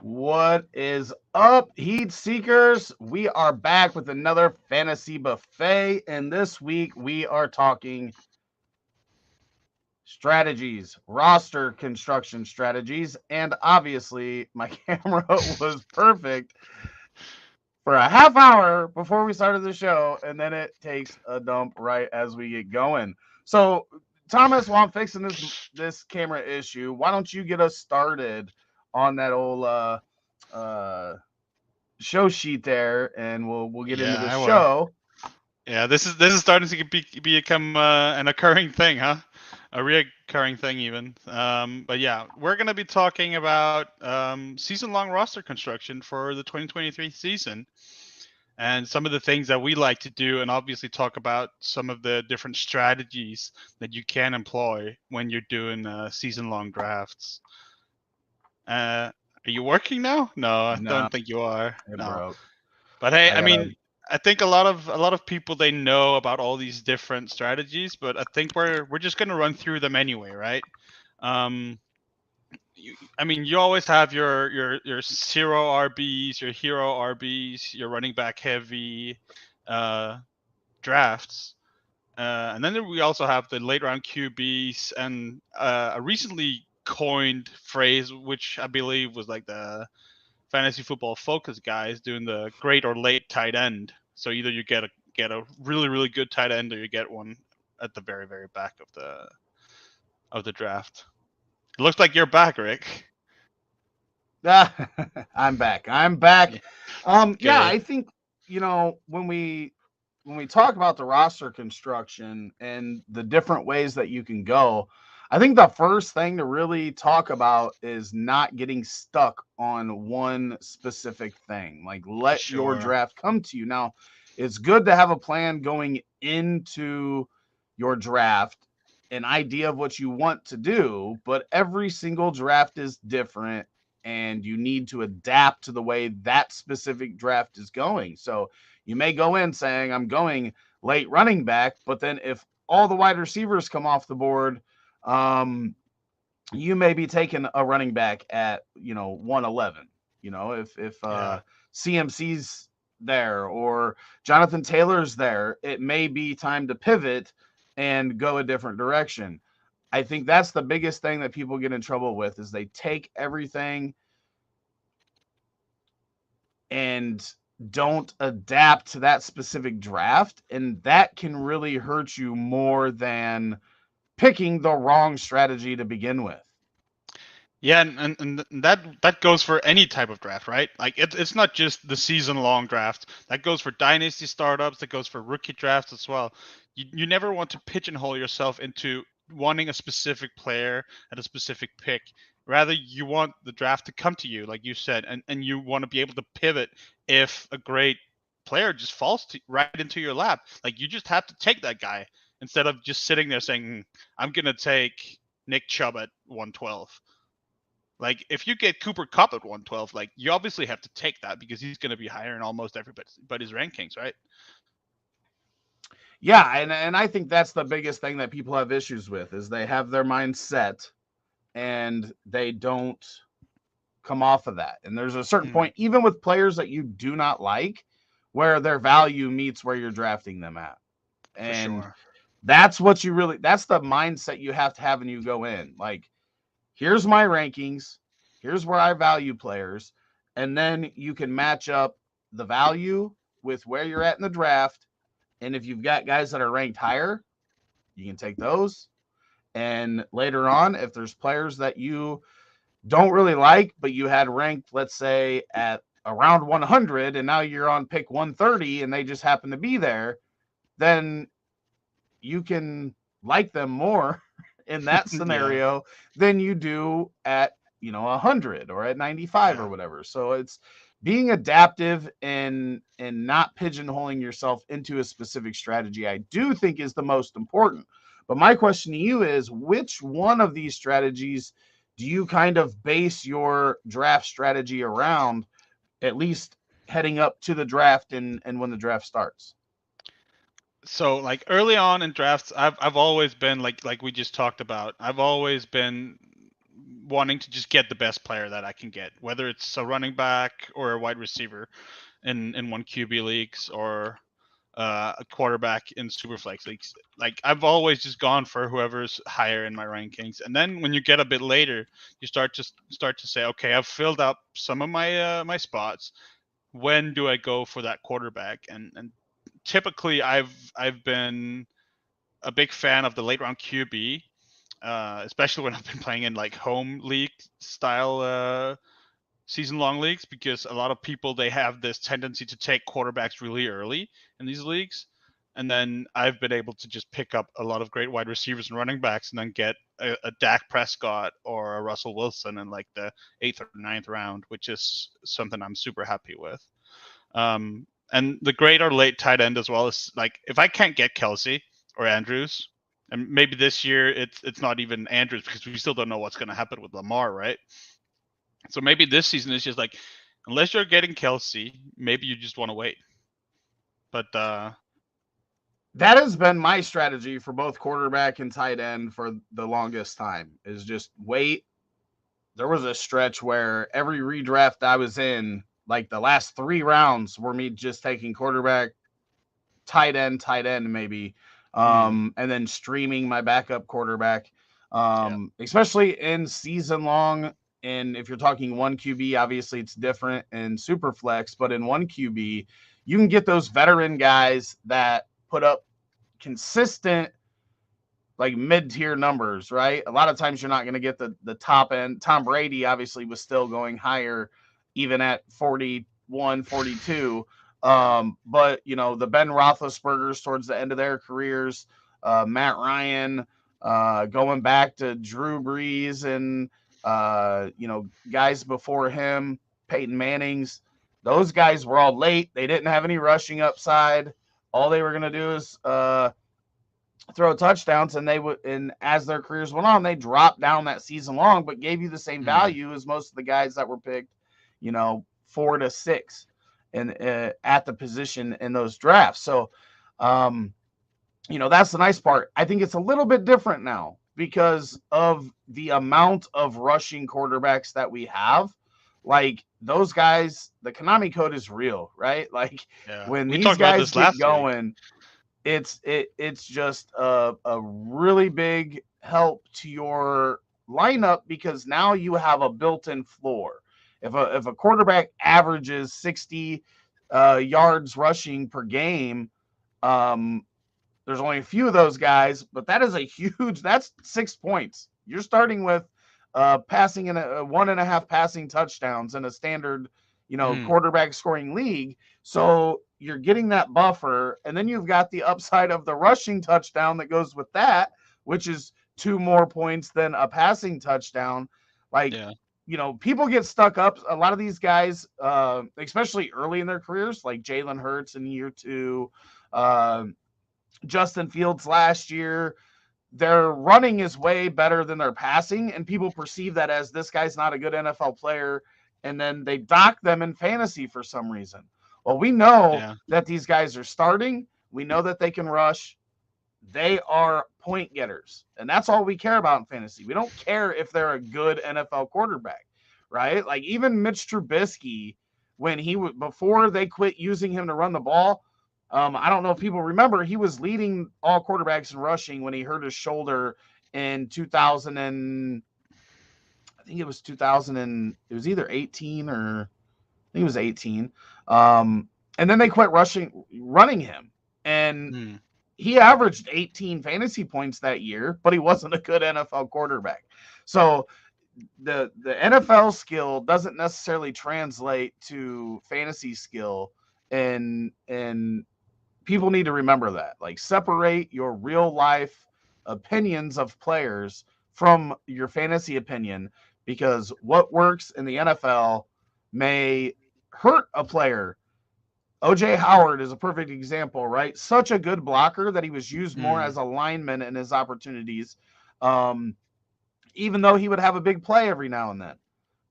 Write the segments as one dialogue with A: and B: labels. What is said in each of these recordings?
A: What is up, Heat Seekers? We are back with another fantasy buffet, and this week we are talking strategies, roster construction strategies, and obviously my camera was perfect for a half hour before we started the show, and then it takes a dump right as we get going. So, Thomas, while I'm fixing this camera issue, why don't you get us started on that old uh show sheet there, and we'll get into
B: Yeah,
A: the
B: I will.
A: show.
B: Yeah, this is starting to become an occurring thing, huh? A reoccurring thing even. But yeah, we're gonna be talking about season-long roster construction for the 2023 season, and some of the things that we like to do, and obviously talk about some of the different strategies that you can employ when you're doing season-long drafts. Are you working now? No, I
A: No,
B: don't think you are.
A: it
B: No.
A: broke.
B: But hey,
A: I
B: I
A: gotta.
B: mean, I think a lot of people they know about all these different strategies, but I think we're just gonna run through them anyway, right? Um, I mean, you always have your zero RBs, your hero RBs, your running back heavy uh, drafts, and then we also have the late round QBs and a recently coined phrase, which I believe was like the fantasy football focus guys doing the great or late tight end. So either you get a really good tight end, or you get one at the very back of the draft. It looks like you're back, Rick.
A: I'm back. I'm back.
B: Yeah,
A: Yeah,
B: good.
A: I think when we talk about the roster construction and the different ways that you can go, I think the first thing to really talk about is not getting stuck on one specific thing. Like, let your
B: Sure.
A: draft come to you. Now, it's good to have a plan going into your draft, an idea of what you want to do, but every single draft is different and you need to adapt to the way that specific draft is going. So you may go in saying, I'm going late running back, but then if all the wide receivers come off the board, you may be taking a running back at 111. If
B: Yeah.
A: CMC's there or Jonathan Taylor's there, it may be time to pivot and go a different direction. I think that's the biggest thing that people get in trouble with is they take everything and don't adapt to that specific draft, and that can really hurt you more than picking the wrong strategy to begin with.
B: Yeah, and that goes for any type of draft, right? Like it's not just the season long draft. That goes for dynasty startups. That goes for rookie drafts as well. You never want to pigeonhole yourself into wanting a specific player at a specific pick. Rather, you want the draft to come to you, like you said, and you want to be able to pivot if a great player just falls right into your lap. Like you just have to take that guy instead of just sitting there saying, "I'm gonna take Nick Chubb at 112." Like if you get Cooper Cup at 112, like you obviously have to take that because he's going to be higher in almost everybody's rankings, right?
A: Yeah, and I think that's the biggest thing that people have issues with is they have their mind set and they don't come off of that. And there's a certain
B: Mm,
A: point, even with players that you do not like, where their value meets where you're drafting them at.
B: for
A: And
B: sure.
A: that's the mindset you have to have when you go in. Like, here's my rankings, here's where I value players, and then you can match up the value with where you're at in the draft. And if you've got guys that are ranked higher, you can take those. And later on, if there's players that you don't really like, but you had ranked, let's say, at around 100, and now you're on pick 130 and they just happen to be there, then you can like them more in that
B: Yeah,
A: scenario than you do at 100 or at 95 or
B: yeah.
A: whatever. So it's being adaptive and not pigeonholing yourself into a specific strategy, I do think, is the most important. But my question to you is, which one of these strategies do you kind of base your draft strategy around, at least heading up to the draft and when the draft starts?
B: So like early on in drafts, I've always been like we just talked about. I've always been wanting to just get the best player that I can get, whether it's a running back or a wide receiver in one QB leagues or a quarterback in Superflex leagues. Like I've always just gone for whoever's higher in my rankings, and then when you get a bit later, you start to say, okay, I've filled up some of my my spots. When do I go for that quarterback? And typically, I've been a big fan of the late round QB, especially when I've been playing in like home league style season long leagues, because a lot of people, they have this tendency to take quarterbacks really early in these leagues, and then I've been able to just pick up a lot of great wide receivers and running backs, and then get a Dak Prescott or a Russell Wilson in like the 8th or ninth round, which is something I'm super happy with. And the great or late tight end as well is, like, if I can't get Kelsey or Andrews, and maybe this year it's not even Andrews because we still don't know what's going to happen with Lamar, right? So maybe this season is just like, unless you're getting Kelsey, maybe you just want to wait. But
A: that has been my strategy for both quarterback and tight end for the longest time, is just wait. There was a stretch where every redraft I was in, like the last 3 rounds, were me just taking quarterback, tight end, maybe, and then streaming my backup quarterback, especially in season long. And if you're talking one QB, obviously it's different in super flex, but in one QB, you can get those veteran guys that put up consistent, like mid-tier numbers, right? A lot of times you're not going to get the top end. Tom Brady obviously was still going higher even at 41, 42. But, you know, the Ben Roethlisbergers towards the end of their careers, Matt Ryan, going back to Drew Brees and, you know, guys before him, Peyton Manning's, those guys were all late. They didn't have any rushing upside. All they were going to do is throw touchdowns, and they would, and as their careers went on, they dropped down that season long, but gave you the same value as most of the guys that were picked, you know, 4 to 6 and at the position in those drafts. So, you know, that's the nice part. I think it's a little bit different now because of the amount of rushing quarterbacks that we have. Like those guys, the Konami code is real, right? Like when these guys get going, it's just a really big help to your lineup, because now you have a built-in floor. If a quarterback averages 60 yards rushing per game, there's only a few of those guys, but that is that's 6 points. You're starting with passing in a 1.5 passing touchdowns in a standard, you know, quarterback scoring league. So you're getting that buffer, and then you've got the upside of the rushing touchdown that goes with that, which is 2 more points than a passing touchdown. Like, you know, people get stuck up. A lot of these guys, especially early in their careers, like Jalen Hurts in year 2, Justin Fields last year, their running is way better than their passing, and people perceive that as, this guy's not a good NFL player, and then they dock them in fantasy for some reason. Well, we know that these guys are starting. We know that they can rush. They are point getters, and that's all we care about in fantasy. We don't care if they're a good NFL quarterback, right? Like even Mitch Trubisky, when before they quit using him to run the ball, I don't know if people remember, he was leading all quarterbacks in rushing when he hurt his shoulder in 2000 and I think it was 2000 and it was either 18 or I think it was 18. And then they quit running him, and he averaged 18 fantasy points that year, but he wasn't a good NFL quarterback. So the NFL skill doesn't necessarily translate to fantasy skill, and people need to remember that. Like, separate your real life opinions of players from your fantasy opinion, because what works in the NFL may hurt a player. OJ Howard is a perfect example, right? Such a good blocker that he was used more as a lineman in his opportunities, even though he would have a big play every now and then.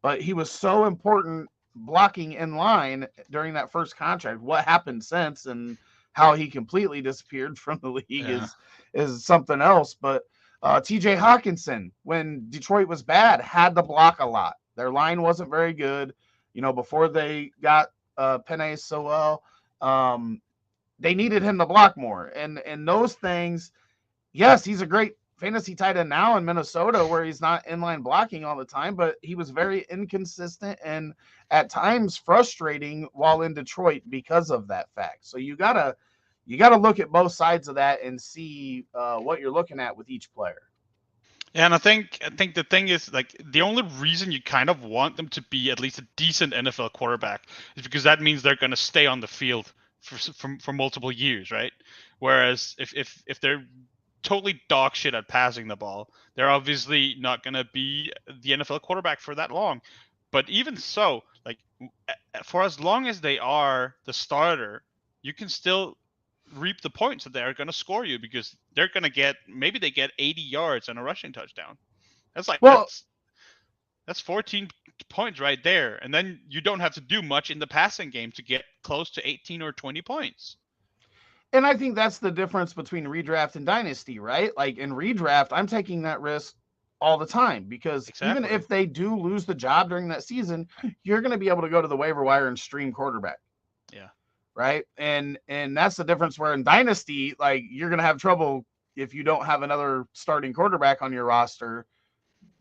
A: But he was so important blocking in line during that first contract. What happened since and how he completely disappeared from the league is something else. But TJ Hawkinson, when Detroit was bad, had to block a lot. Their line wasn't very good, before they got Penei Sewell. They needed him to block more. And those things, yes, he's a great fantasy tight end now in Minnesota where he's not inline blocking all the time, but he was very inconsistent and at times frustrating while in Detroit because of that fact. So you gotta look at both sides of that and see what you're looking at with each player.
B: Yeah, and I think the thing is like the only reason you kind of want them to be at least a decent NFL quarterback is because that means they're going to stay on the field for multiple years, right? Whereas if they're totally dog shit at passing the ball, they're obviously not going to be the NFL quarterback for that long. But even so, like for as long as they are the starter, you can still reap the points that they're going to score you because they're going to get maybe they get 80 yards and a rushing touchdown. That's like
A: Well,
B: that's 14 points right there, and then you don't have to do much in the passing game to get close to 18 or 20 points.
A: and I think that's the difference between redraft and dynasty, right? Like in redraft, I'm taking that risk all the time because even
B: Exactly.
A: if they do lose the job during that season, you're going to be able to go to the waiver wire and stream quarterback,
B: Yeah.
A: right? And that's the difference where in dynasty, like you're going to have trouble if you don't have another starting quarterback on your roster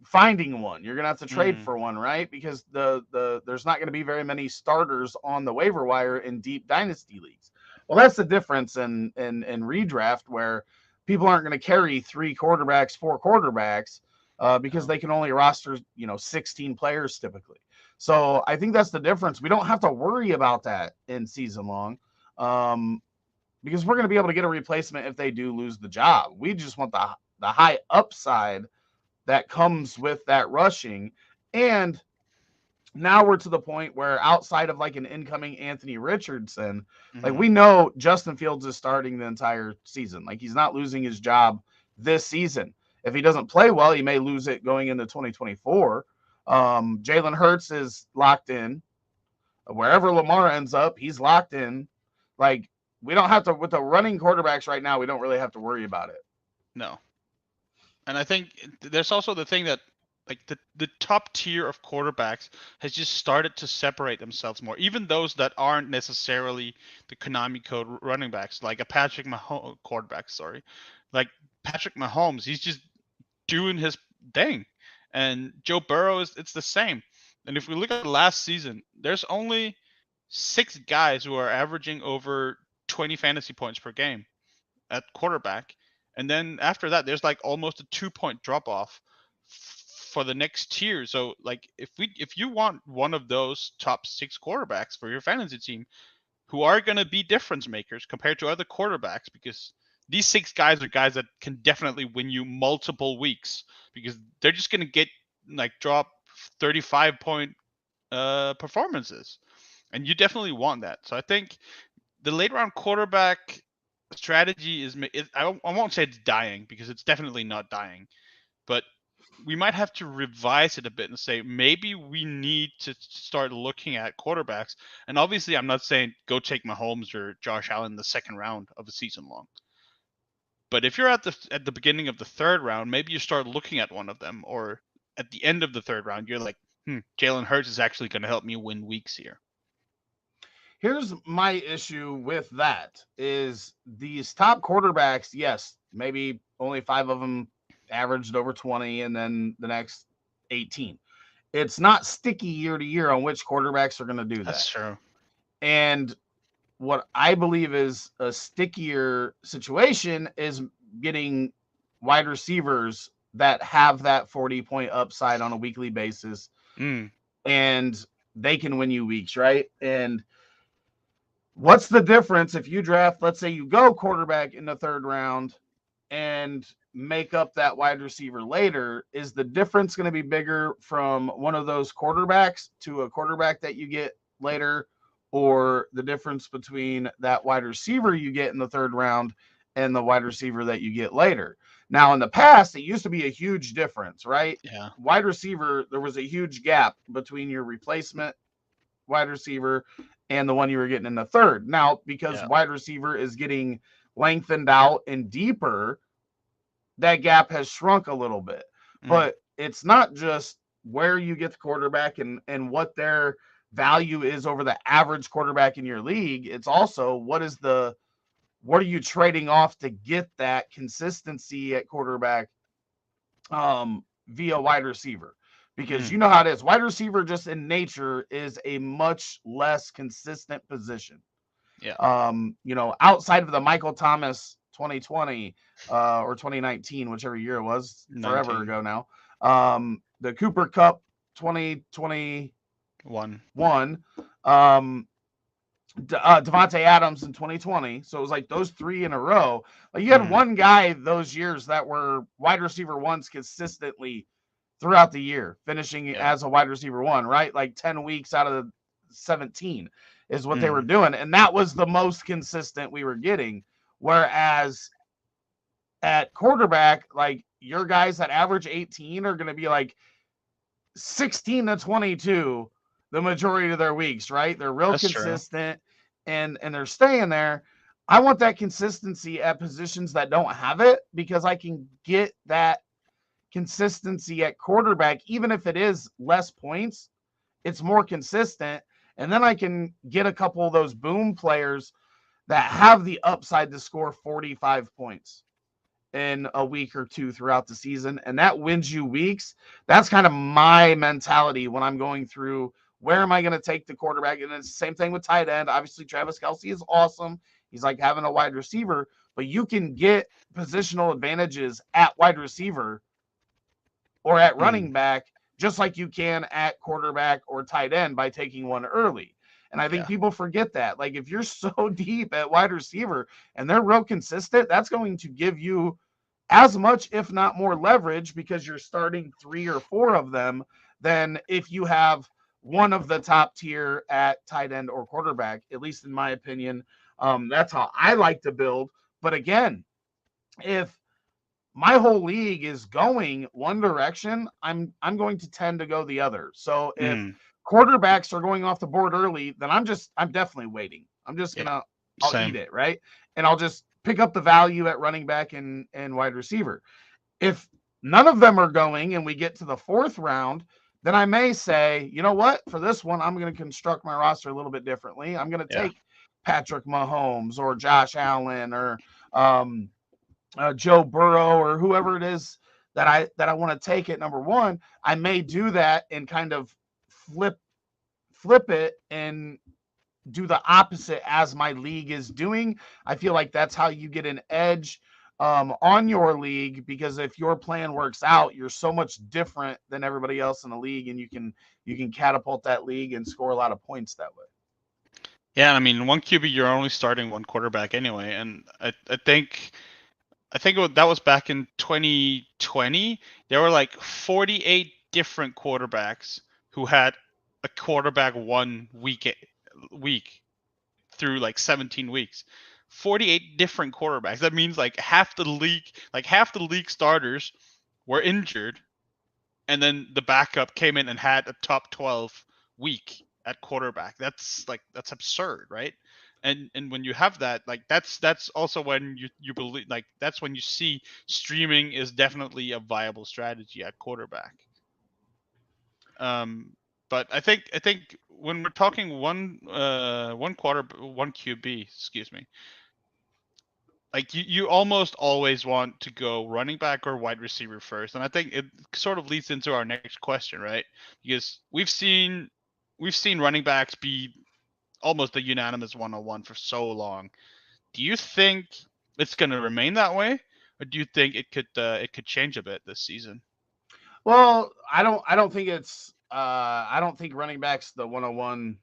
A: finding one. You're going to have to trade
B: Mm.
A: for one, right? Because there's not going to be very many starters on the waiver wire in deep dynasty leagues. Well, that's the difference in redraft where people aren't going to carry three quarterbacks, four quarterbacks, because
B: No.
A: they can only roster 16 players typically. So I think that's the difference. We don't have to worry about that in season long, because we're going to be able to get a replacement if they do lose the job. We just want the high upside that comes with that rushing. And now we're to the point where outside of like an incoming Anthony Richardson, like
B: Mm-hmm.
A: we know Justin Fields is starting the entire season. Like he's not losing his job this season. If he doesn't play well, he may lose it going into 2024. Jalen Hurts is locked in. Wherever Lamar ends up, he's locked in. Like we don't have to with the running quarterbacks right now, we don't really have to worry about it.
B: No. And I think there's also the thing that like the top tier of quarterbacks has just started to separate themselves more. Even those that aren't necessarily the Konami code running backs, like a Patrick Mahomes quarterback, sorry. Like Patrick Mahomes, he's just doing his thing. And Joe Burrow is it's the same. And if we look at last season, there's only 6 guys who are averaging over 20 fantasy points per game at quarterback. And then after that, there's like almost a 2 point drop off for the next tier. So like if you want one of those top 6 quarterbacks for your fantasy team who are going to be difference makers compared to other quarterbacks, because these 6 guys are guys that can definitely win you multiple weeks because they're just going to get like drop 35 point performances, and you definitely want that. So I think the late round quarterback strategy I won't say it's dying because it's definitely not dying, but we might have to revise it a bit and say maybe we need to start looking at quarterbacks. And obviously, I'm not saying go take Mahomes or Josh Allen in the second round of a season long. But if you're at the beginning of the third round, maybe you start looking at one of them, or at the end of the third round, you're like, Jalen Hurts is actually going to help me win weeks here.
A: Here's my issue with that is these top quarterbacks, yes, maybe only 5 of them averaged over 20 and then the next 18. It's not sticky year to year on which quarterbacks are going to do that.
B: That's true.
A: And what I believe is a stickier situation is getting wide receivers that have that 40-point upside on a weekly basis,
B: Mm,
A: and they can win you weeks, right? And what's the difference if you draft, let's say you go quarterback in the third round and make up that wide receiver later? Is the difference going to be bigger from one of those quarterbacks to a quarterback that you get later, or the difference between that wide receiver you get in the third round and the wide receiver that you get later? Now, in the past, it used to be a huge difference, right?
B: yeah.
A: Wide receiver, there was a huge gap between your replacement wide receiver and the one you were getting in the third. Now, because
B: Yeah.
A: wide receiver is getting lengthened out and deeper, that gap has shrunk a little bit.
B: Mm.
A: But it's not just where you get the quarterback and what their value is over the average quarterback in your league. It's also what are you trading off to get that consistency at quarterback via wide receiver? Because
B: Mm.
A: you know how it is. Wide receiver just in nature is a much less consistent position.
B: Yeah.
A: Outside of the Michael Thomas 2020 or 2019, whichever year it was, forever
B: 19.
A: ago now. The Cooper Cup 2021,
B: 1.
A: Devontae Adams in 2020. So it was like those three in a row. Like you had
B: Mm.
A: one guy those years that were wide receiver ones consistently throughout the year, finishing
B: Yeah.
A: as a wide receiver one, right? Like 10 weeks out of the 17 is what they were
B: Mm.
A: doing. And that was the most consistent we were getting. Whereas at quarterback, like your guys that average 18 are going to be like 16 to 22 the majority of their weeks, right? They're real
B: That's true.
A: consistent and they're staying there. I want that consistency at positions that don't have it because I can get that consistency at quarterback, even if it is less points, it's more consistent. And then I can get a couple of those boom players that have the upside to score 45 points in a week or two throughout the season. And that wins you weeks. That's kind of my mentality when I'm going through where am I going to take the quarterback? And it's the same thing with tight end. Obviously, Travis Kelce is awesome. He's like having a wide receiver, but you can get positional advantages at wide receiver or at
B: Mm.
A: running back, just like you can at quarterback or tight end by taking one early. And I think
B: Yeah.
A: people forget that. Like if you're so deep at wide receiver and they're real consistent, that's going to give you as much, if not more, leverage because you're starting 3 or 4 of them than if you have one of the top tier at tight end or quarterback, at least in my opinion. That's how I like to build. But again, if my whole league is going one direction, I'm going to tend to go the other. So if
B: Mm.
A: quarterbacks are going off the board early, then I'm definitely waiting. I'm just
B: Yeah.
A: gonna I'll eat
B: Same.
A: it, right? And I'll just pick up the value at running back and wide receiver. If none of them are going and we get to the fourth round, then I may say, you know what, for this one, I'm going to construct my roster a little bit differently. I'm going to
B: Yeah.
A: take Patrick Mahomes or Josh Allen or um, Joe Burrow or whoever it is that I want to take at number one. I may do that and kind of flip it and do the opposite as my league is doing. I feel like that's how you get an edge on your league because if your plan works out, you're so much different than everybody else in the league, and you can catapult that league and score a lot of points that way.
B: Yeah. I mean, one QB, you're only starting one quarterback anyway, and I think that was back in 2020. There were like 48 different quarterbacks who had a quarterback 1 week through like 17 weeks. 48 different quarterbacks. That means half the league starters were injured, and then the backup came in and had a top 12 week at quarterback. That's absurd, right? And when you have that, like that's also when you believe, like that's when you see streaming is definitely a viable strategy at quarterback. Um, but I think when we're talking one QB, excuse me, like you almost always want to go running back or wide receiver first, and I think it sort of leads into our next question, right? Because we've seen running backs be almost a unanimous 101 for so long. Do you think it's going to remain that way, or do you think it could change a bit this season?
A: Well, I don't think I don't think running back's the 101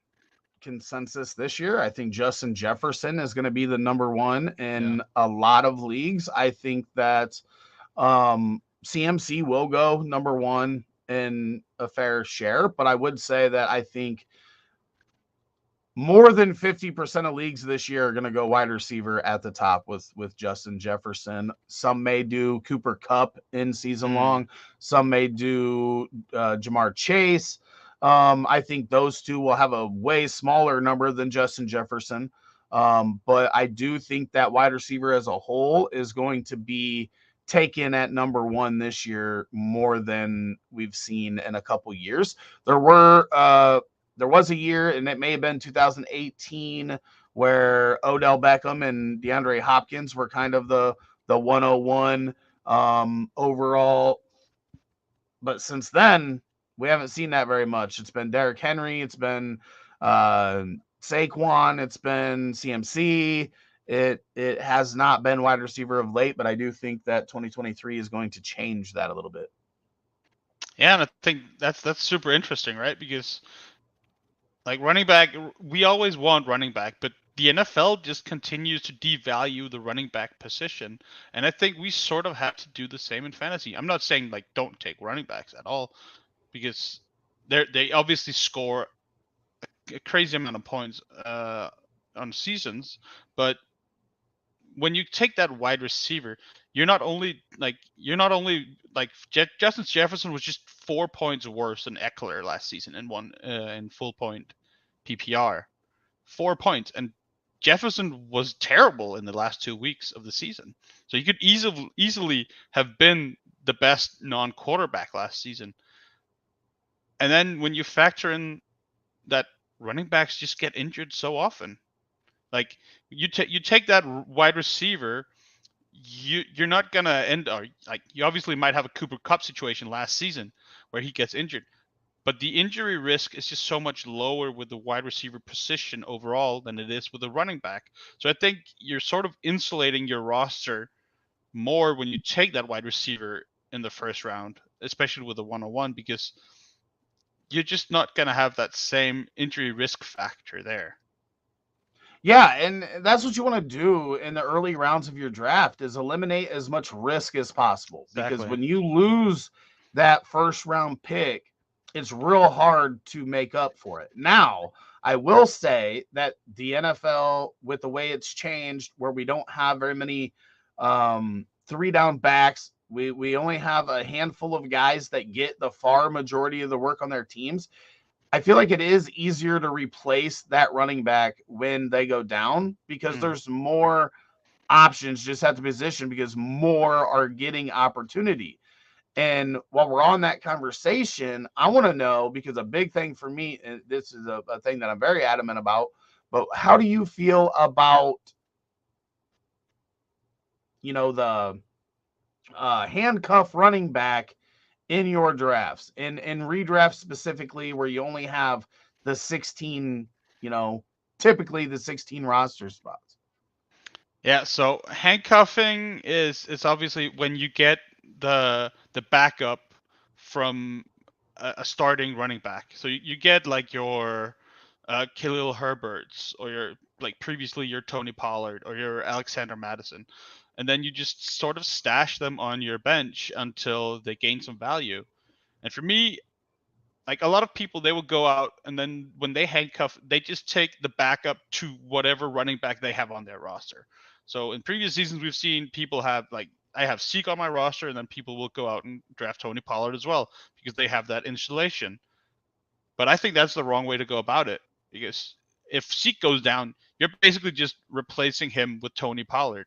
A: consensus this year. I think Justin Jefferson is going to be the number one
B: Yeah.
A: in a lot of leagues. I think that CMC will go number one in a fair share, but I would say that I think more than 50% of leagues this year are going to go wide receiver at the top with Justin Jefferson. Some may do Cooper Cup in season
B: Mm.
A: long. Some may do Jamar Chase. I think those two will have a way smaller number than Justin Jefferson. But I do think that wide receiver as a whole is going to be taken at number one this year more than we've seen in a couple years. There was a year, and it may have been 2018, where Odell Beckham and DeAndre Hopkins were kind of the 101 overall. But since then, we haven't seen that very much. It's been Derrick Henry, it's been uh, Saquon, it's been CMC. It has not been wide receiver of late, but I do think that 2023 is going to change that a little bit.
B: Yeah, and I think that's super interesting, right? Because like running back, we always want running back, but the NFL just continues to devalue the running back position, and I think we sort of have to do the same in fantasy. I'm not saying like don't take running backs at all, because they obviously score a crazy amount of points on seasons, but when you take that wide receiver, you're not only like Justin Jefferson was just 4 points worse than Eckler last season in full point PPR, 4 points, and Jefferson was terrible in the last 2 weeks of the season. So you could easily have been the best non-quarterback last season. And then when you factor in that running backs just get injured so often, like you take that wide receiver, you're not gonna end, or like you obviously might have a Cooper Kupp situation last season where he gets injured, but the injury risk is just so much lower with the wide receiver position overall than it is with the running back. So I think you're sort of insulating your roster more when you take that wide receiver in the first round, especially with the 101, because you're just not gonna have that same injury risk factor there.
A: Yeah, and that's what you want to do in the early rounds of your draft is eliminate as much risk as possible. Because
B: Exactly.
A: when you lose that first round pick, it's real hard to make up for it. Now, I will say that the NFL, with the way it's changed, where we don't have very many three down backs, we only have a handful of guys that get the far majority of the work on their teams. I feel like it is easier to replace that running back when they go down because
B: Mm.
A: there's more options just at the position because more are getting opportunity. And while we're on that conversation, I want to know because a big thing for me, and this is a thing that I'm very adamant about, but how do you feel about, the handcuff running back in your drafts in redrafts specifically where you only have the 16, typically the 16 roster spots?
B: Yeah, so handcuffing is it's obviously when you get the backup from a starting running back. So you get like your Khalil Herberts, or your like previously your Tony Pollard or your Alexander Madison, and then you just sort of stash them on your bench until they gain some value. And for me, like a lot of people, they will go out and then when they handcuff, they just take the backup to whatever running back they have on their roster. So in previous seasons, we've seen people have like I have Zeke on my roster, and then people will go out and draft Tony Pollard as well because they have that installation. But I think that's the wrong way to go about it, because if Zeke goes down, you're basically just replacing him with Tony Pollard,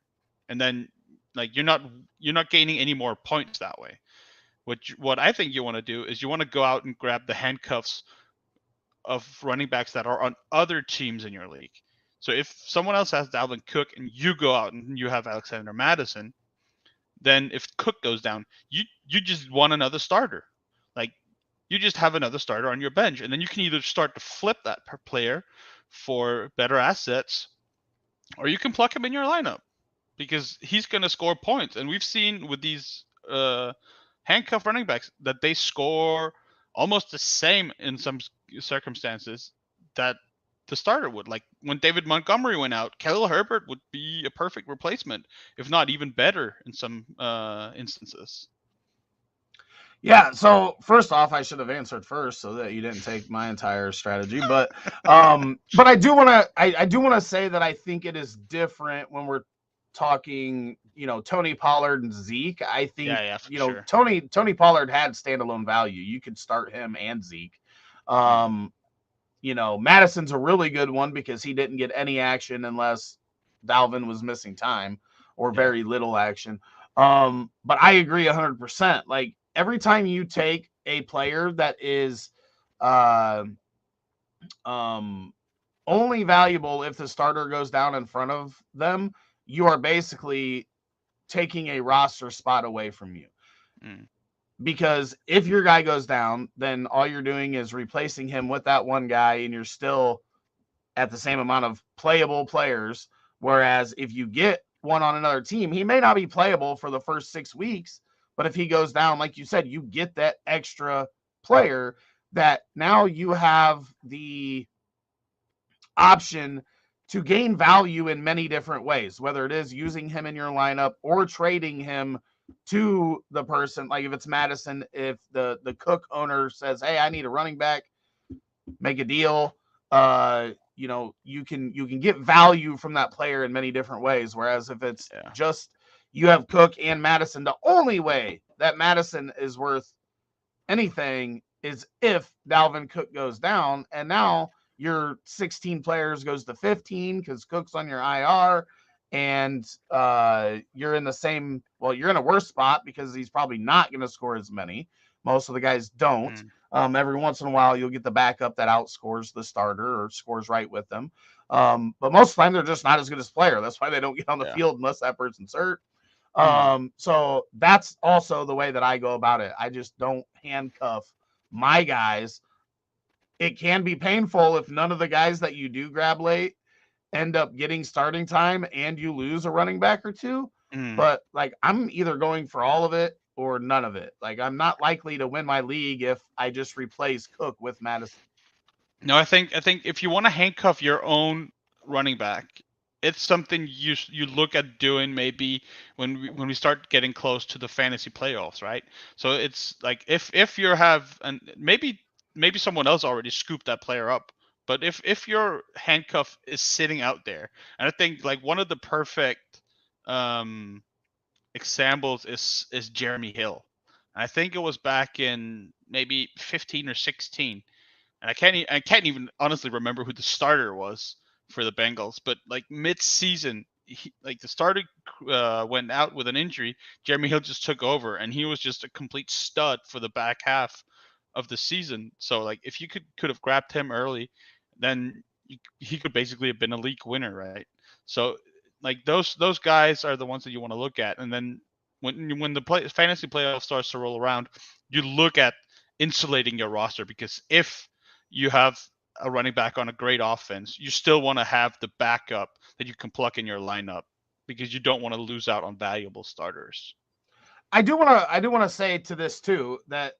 B: and then like you're not gaining any more points that way. What I think you want to do is you want to go out and grab the handcuffs of running backs that are on other teams in your league. So if someone else has Dalvin Cook and you go out and you have Alexander Madison, then if Cook goes down, you just want another starter. Like you just have another starter on your bench, and then you can either start to flip that per player for better assets, or you can pluck him in your lineup because he's going to score points. And we've seen with these handcuff running backs that they score almost the same in some circumstances that the starter would. Like when David Montgomery went out, Khalil Herbert would be a perfect replacement, if not even better in some instances.
A: Yeah, so first off, I should have answered first so that you didn't take my entire strategy. But I do want to I do want to say that I think it is different when we're talking, Tony Pollard and Zeke. I
B: Yeah,
A: think,
B: yeah, for sure.
A: Tony Pollard had standalone value. You could start him and Zeke.
B: Mm.
A: Um, Madison's a really good one because he didn't get any action unless Dalvin was missing time or
B: Yeah.
A: very little action. But I agree 100%. Like every time you take a player that is uh, um, only valuable if the starter goes down in front of them, you are basically taking a roster spot away from you.
B: Mm.
A: Because if your guy goes down, then all you're doing is replacing him with that one guy, and you're still at the same amount of playable players. Whereas if you get one on another team, he may not be playable for the first 6 weeks, but if he goes down, like you said, you get that extra player that now you have the option to gain value in many different ways, whether it is using him in your lineup or trading him to the person. Like if it's Madison, if the Cook owner says, "Hey, I need a running back," make a deal. You can get value from that player in many different ways. Whereas if it's
B: Yeah.
A: just you have Cook and Madison, the only way that Madison is worth anything is if Dalvin Cook goes down, and now your 16 players goes to 15 because Cook's on your IR, and you're in the same. Well, you're in a worse spot because he's probably not going to score as many. Most of the guys don't.
B: Mm.
A: Every once in a while, you'll get the backup that outscores the starter or scores right with them. But most of the time, they're just not as good as player. That's why they don't get on the
B: Yeah.
A: field unless that person's hurt.
B: Mm.
A: So that's also the way that I go about it. I just don't handcuff my guys. It can be painful if none of the guys that you do grab late end up getting starting time and you lose a running back or two.
B: Mm.
A: But like I'm either going for all of it or none of it. Like I'm not likely to win my league if I just replace Cook with Madison.
B: No, I think if you want to handcuff your own running back, it's something you look at doing maybe when we start getting close to the fantasy playoffs, right? So it's like if you have and maybe someone else already scooped that player up, but if your handcuff is sitting out there, and I think like one of the perfect um examples is Jeremy Hill. I think it was back in maybe 15 or 16, and I can't even honestly remember who the starter was for the Bengals. But like mid-season, like the starter went out with an injury. Jeremy Hill just took over, and he was just a complete stud for the back half of the season. So like if you could have grabbed him early, then he could basically have been a league winner, right? So like those guys are the ones that you want to look at, and then when the fantasy playoff starts to roll around, you look at insulating your roster because if you have a running back on a great offense, you still want to have the backup that you can plug in your lineup because you don't want to lose out on valuable starters.
A: I do want to say to this too that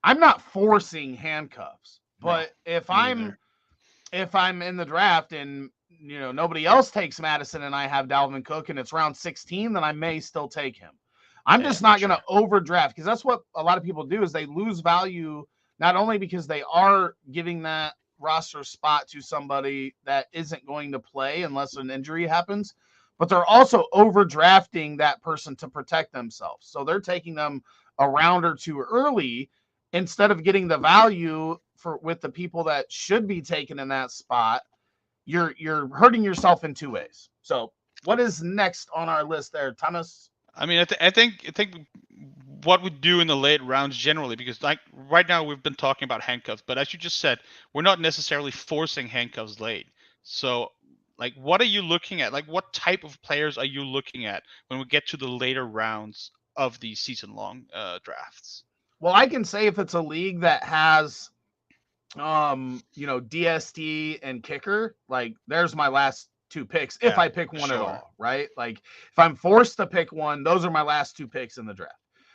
A: I'm not forcing handcuffs,
B: No,
A: but if
B: me
A: I'm
B: either.
A: if I'm in the draft and nobody else takes Madison and I have Dalvin Cook and it's round 16, then I may still take him. I'm
B: Yeah,
A: just
B: for
A: not going
B: sure.
A: to overdraft because that's what a lot of people do is they lose value not only because they are giving that roster spot to somebody that isn't going to play unless an injury happens, but they're also overdrafting that person to protect themselves. So they're taking them a round or two early instead of getting the value for with the people that should be taken in that spot. You're hurting yourself in two ways. So what is next on our list there, Thomas?
B: I mean, I think what we do in the late rounds generally, because like right now we've been talking about handcuffs, but as you just said, we're not necessarily forcing handcuffs late. So, like, what are you looking at? Like, what type of players are you looking at when we get to the later rounds of these season-long drafts?
A: Well, I can say if it's a league that has DST and kicker, like there's my last two picks if
B: Yeah,
A: I pick
B: for
A: one at
B: sure.
A: all, right? Like if I'm forced to pick one, those are my last two picks in the draft.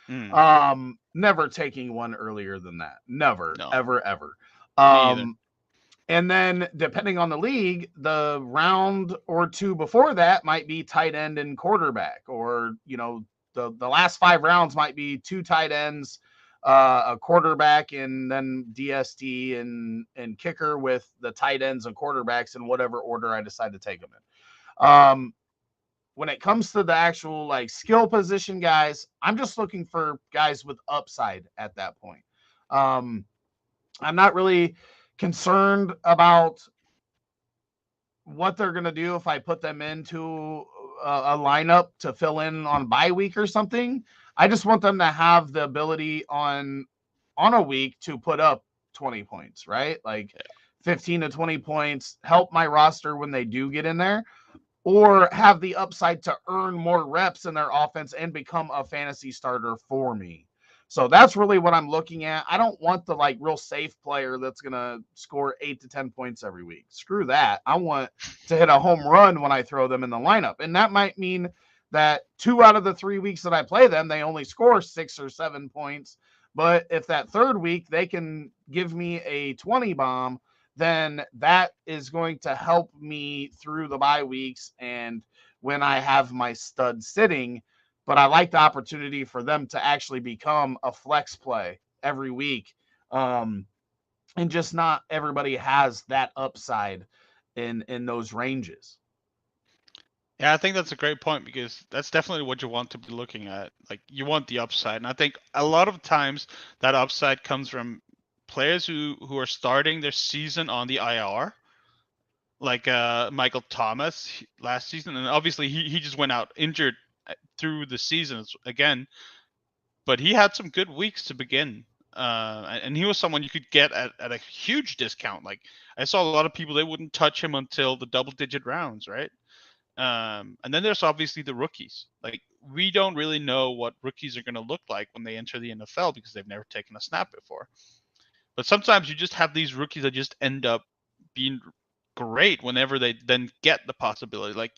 B: Mm,
A: Never taking one earlier than that. Never,
B: no,
A: ever, ever.
B: me either.
A: Um, and then depending on the league, the round or two before that might be tight end and quarterback, or the last 5 rounds might be two tight ends, a quarterback, and then DST and kicker with the tight ends and quarterbacks in whatever order I decide to take them in. When it comes to the actual like skill position guys, I'm just looking for guys with upside at that point. Um, I'm not really concerned about what they're going to do if I put them into a lineup to fill in on bye week or something. I just want them to have the ability on a week to put up 20 points, right? Like 15 to 20 points, help my roster when they do get in there, or have the upside to earn more reps in their offense and become a fantasy starter for me. So that's really what I'm looking at. I don't want the like real safe player that's going to score 8 to 10 points every week. Screw that. I want to hit a home run when I throw them in the lineup. And that might mean that 2 out of the 3 weeks that I play them, they only score 6 or 7 points. But if that third week they can give me a 20 bomb, then that is going to help me through the bye weeks and when I have my stud sitting. But I like the opportunity for them to actually become a flex play every week. And just not everybody has that upside in those ranges.
B: Yeah, I think that's a great point because that's definitely what you want to be looking at. Like you want the upside, and I think a lot of times that upside comes from players who are starting their season on the IR, like Michael Thomas last season, and obviously he just went out injured through the season again, but he had some good weeks to begin. And he was someone you could get at a huge discount. Like I saw a lot of people, they wouldn't touch him until the double-digit rounds, right? And then there's obviously the rookies. Like we don't really know what rookies are going to look like when they enter the NFL because they've never taken a snap before. But sometimes you just have these rookies that just end up being great whenever they then get the possibility. Like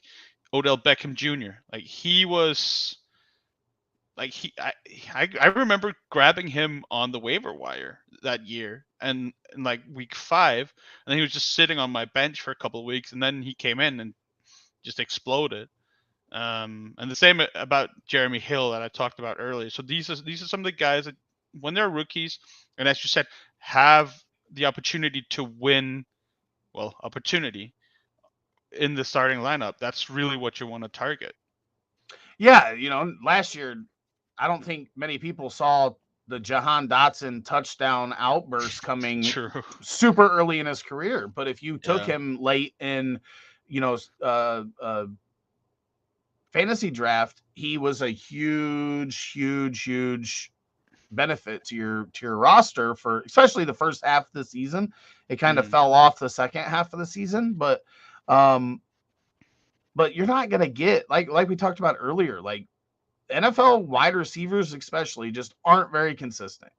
B: Odell Beckham Jr. Like he was like I remember grabbing him on the waiver wire that year and in like week 5, and he was just sitting on my bench for a couple of weeks, and then he came in and just exploded. And the same about Jeremy Hill that I talked about earlier. So these are some of the guys that when they're rookies, and as you said, have the opportunity to win. Well, opportunity in the starting lineup. That's really what you want to target.
A: Yeah, last year, I don't think many people saw the Jahan Dotson touchdown outburst coming
B: True.
A: super early in his career. But if you took
B: Yeah.
A: him late in, fantasy draft, he was a huge benefit to your roster for especially the first half of the season. It kind of fell off the second half of the season, but you're not gonna get like we talked about earlier, like NFL wide receivers especially just aren't very consistent.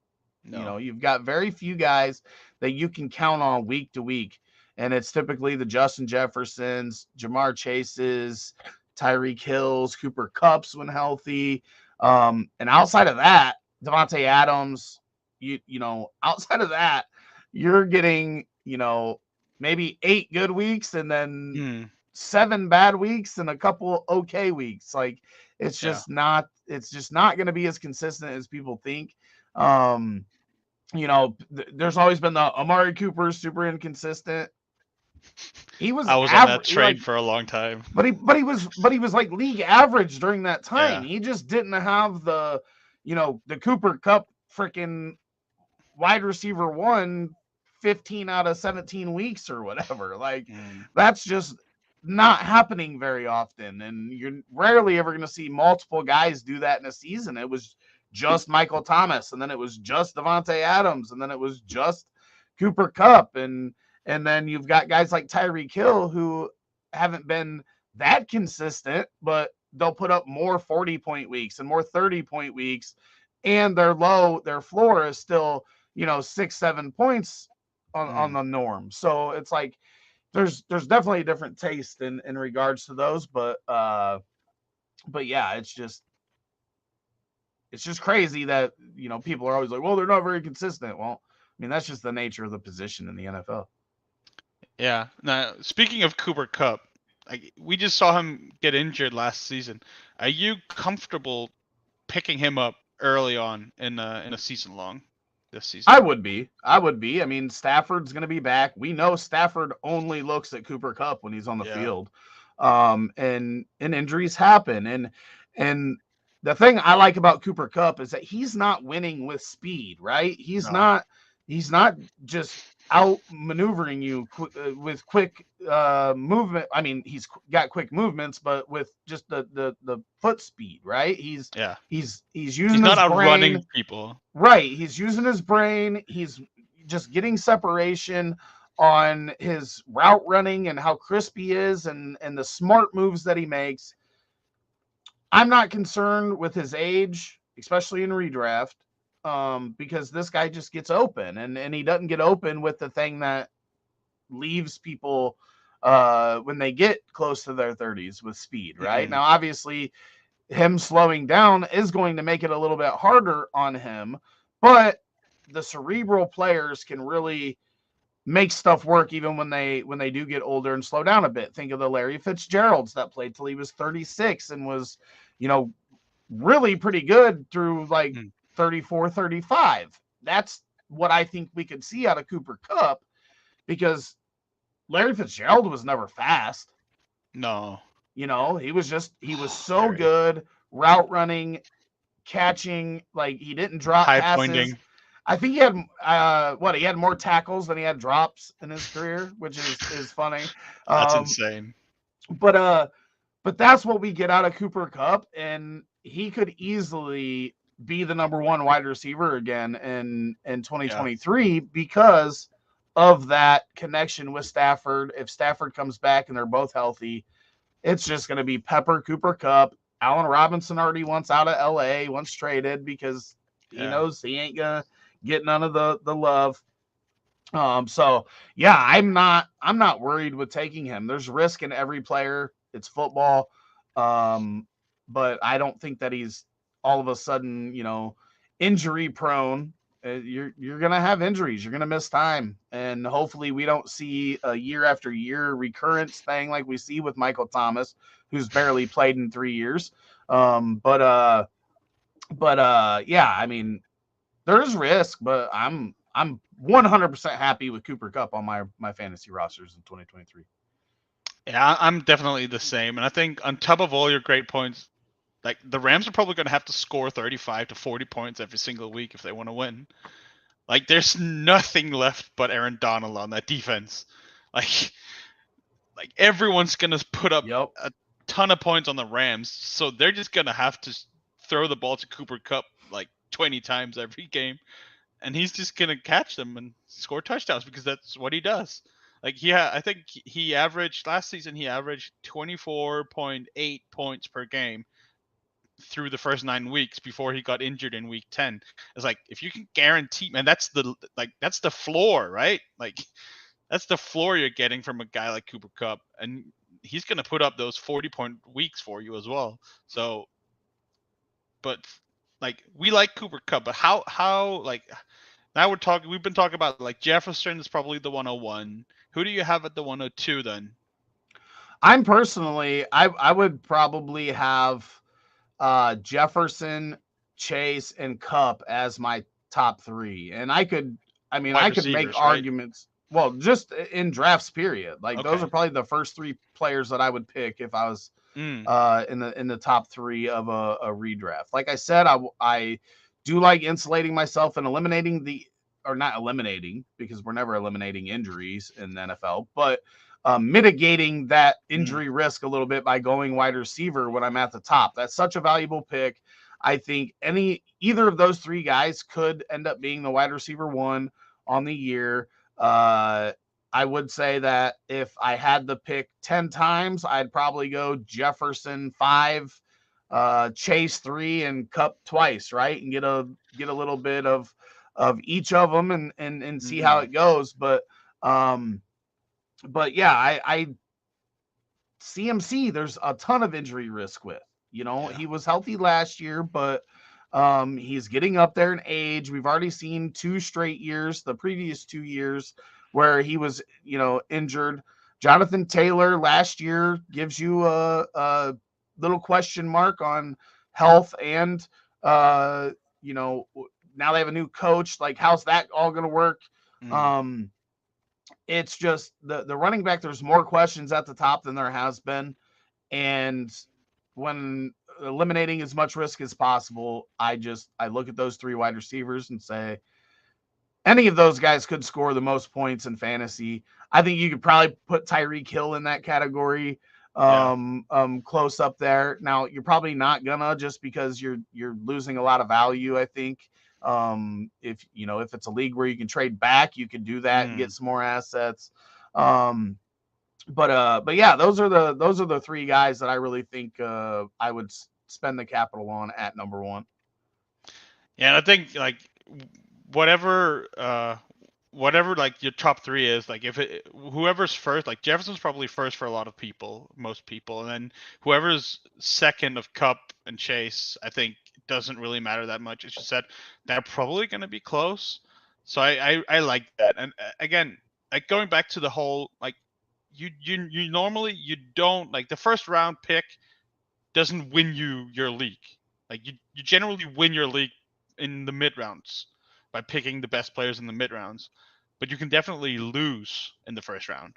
B: No.
A: You've got very few guys that you can count on week to week, and it's typically the Justin Jeffersons, Jamar Chases, Tyreek Hills, Cooper Kupps when healthy, and outside of that, Devontae Adams. Outside of that, you're getting maybe 8 good weeks and then 7 bad weeks and a couple okay weeks. Like it's just not going to be as consistent as people think. There's always been the Amari Cooper super inconsistent. He was
B: I was on that
A: average,
B: train for a long time.
A: but he was like league average during that time.
B: Yeah.
A: He just didn't have the Cooper Kupp freaking wide receiver 15 out of 17 weeks or whatever. Like that's just not happening very often, and you're rarely ever going to see multiple guys do that in a season. It was just Michael Thomas, and then it was just Devontae Adams, and then it was just Cooper Kupp, and then you've got guys like Tyreek Hill who haven't been that consistent, but they'll put up more 40-point weeks and more 30-point weeks, and their floor is still 6-7 points on the norm. So it's like there's definitely a different taste in regards to those, but yeah, it's just crazy that people are always like, well, they're not very consistent. Well, I mean, that's just the nature of the position in the NFL.
B: Yeah. Now, speaking of Cooper Kupp, we just saw him get injured last season. Are you comfortable picking him up early on in a season long this season?
A: I would be. I mean, Stafford's going to be back. We know Stafford only looks at Cooper Kupp when he's on the field. And injuries happen. And the thing I like about Cooper Kupp is that he's not winning with speed, right? He's not just outmaneuvering you with quick movement. I mean, got quick movements, but with just the foot speed, right?
B: Yeah.
A: He's
B: He's
A: using
B: not
A: his
B: outrunning
A: brain,
B: people.
A: right? He's using his brain. He's just getting separation on his route running and how crisp he is, and the smart moves that he makes. I'm not concerned with his age, especially in redraft, because this guy just gets open, and he doesn't get open with the thing that leaves people when they get close to their 30s with speed, right?
B: Mm-mm.
A: Now, obviously, him slowing down is going to make it a little bit harder on him, but the cerebral players can really make stuff work even when they do get older and slow down a bit. Think of the Larry Fitzgeralds that played till he was 36 and was, you know, really pretty good through like
B: Mm.
A: 34, 35. That's what I think we could see out of Cooper Kupp, because Larry Fitzgerald was never fast.
B: No.
A: He was so
B: Larry.
A: good route running, catching, like he didn't drop
B: High
A: passes.
B: pointing.
A: I think he had he had more tackles than he had drops in his career, which is funny.
B: That's
A: Um,
B: insane.
A: but but that's what we get out of Cooper Kupp, and he could easily be the number one wide receiver again in
B: Yeah.
A: 2023 because of that connection with Stafford. If Stafford comes back and they're both healthy, it's just going to be Pepper, Cooper Kupp. Allen Robinson already wants out of LA, wants traded because he
B: Yeah.
A: knows he ain't gonna get none of the love. So yeah, I'm not worried with taking him. There's risk in every player. It's football. Um, but I don't think that he's all of a sudden, injury prone. You're gonna have injuries. You're gonna miss time, and hopefully we don't see a year after year recurrence thing like we see with Michael Thomas, who's barely played in 3 years. Um, but uh, but yeah, I mean, there's risk, but I'm 100% happy with Cooper Kupp on my fantasy rosters in 2023.
B: Yeah, I'm definitely the same. And I think on top of all your great points, like the Rams are probably going to have to score 35 to 40 points every single week if they want to win. Like there's nothing left but Aaron Donald on that defense. Like everyone's going to put up
A: Yep.
B: a ton of points on the Rams, so they're just going to have to throw the ball to Cooper Kupp like 20 times every game, and he's just going to catch them and score touchdowns because that's what he does. Like I think he averaged last season. He averaged 24.8 points per game through the first 9 weeks before he got injured in week 10. It's like if you can guarantee, man, that's the floor, right? Like that's the floor you're getting from a guy like Cooper Kupp, and he's going to put up those 40-point weeks for you as well. So, but like we like Cooper Kupp, but how like now we've been talking about like Jefferson is probably the 101. Who do you have at the 102 then?
A: I would probably have Jefferson, Chase, and Kupp as my top three. And I
B: Wide
A: could make
B: receivers, right?
A: arguments. Well, just in drafts, period. Like those
B: Okay.
A: are probably the first three players that I would pick if I was
B: Mm,
A: in the top three of a redraft. Like I said, I do like insulating myself and eliminating or not eliminating, because we're never eliminating injuries in the NFL, but mitigating that
B: mm,
A: injury risk a little bit by going wide receiver when I'm at the top. That's such a valuable pick. I think either of those three guys could end up being the wide receiver one on the year. Uh, I would say that if I had the pick 10 times, I'd probably go Jefferson 5, Chase 3, and Kupp twice, right? And get a little bit of each of them, and see how
B: mm,
A: it goes. Um but yeah, I CMC, there's a ton of injury risk with.
B: yeah.
A: He was healthy last year, but he's getting up there in age. We've already seen 2 straight years, the previous 2 years, where he was, injured. Jonathan Taylor last year gives you a little question mark on health, and uh, you know, now they have a new coach. Like, how's that all going to work?
B: Mm,
A: Um, it's just the running back. There's more questions at the top than there has been, and when eliminating as much risk as possible, I look at those three wide receivers and say, any of those guys could score the most points in fantasy. I think you could probably put Tyreek Hill in that category,
B: Yeah.
A: close up there. Now you're probably not gonna, just because you're losing a lot of value. I think, if if it's a league where you can trade back, you can do that and get
B: Mm.
A: some more assets. Um, but yeah, those are the three guys that I really think I would spend the capital on at number one.
B: Yeah, and I think like whatever whatever like your top three is, like if it whoever's first, like Jefferson's probably first for a lot of people, most people, and then whoever's second of Kupp and Chase, I think doesn't really matter that much. It's just that they're probably going to be close. So I like that. And again, like going back to the whole like you normally you don't like the first round pick doesn't win you your league. Like you generally win your league in the mid rounds by picking the best players in the mid rounds, but you can definitely lose in the first round.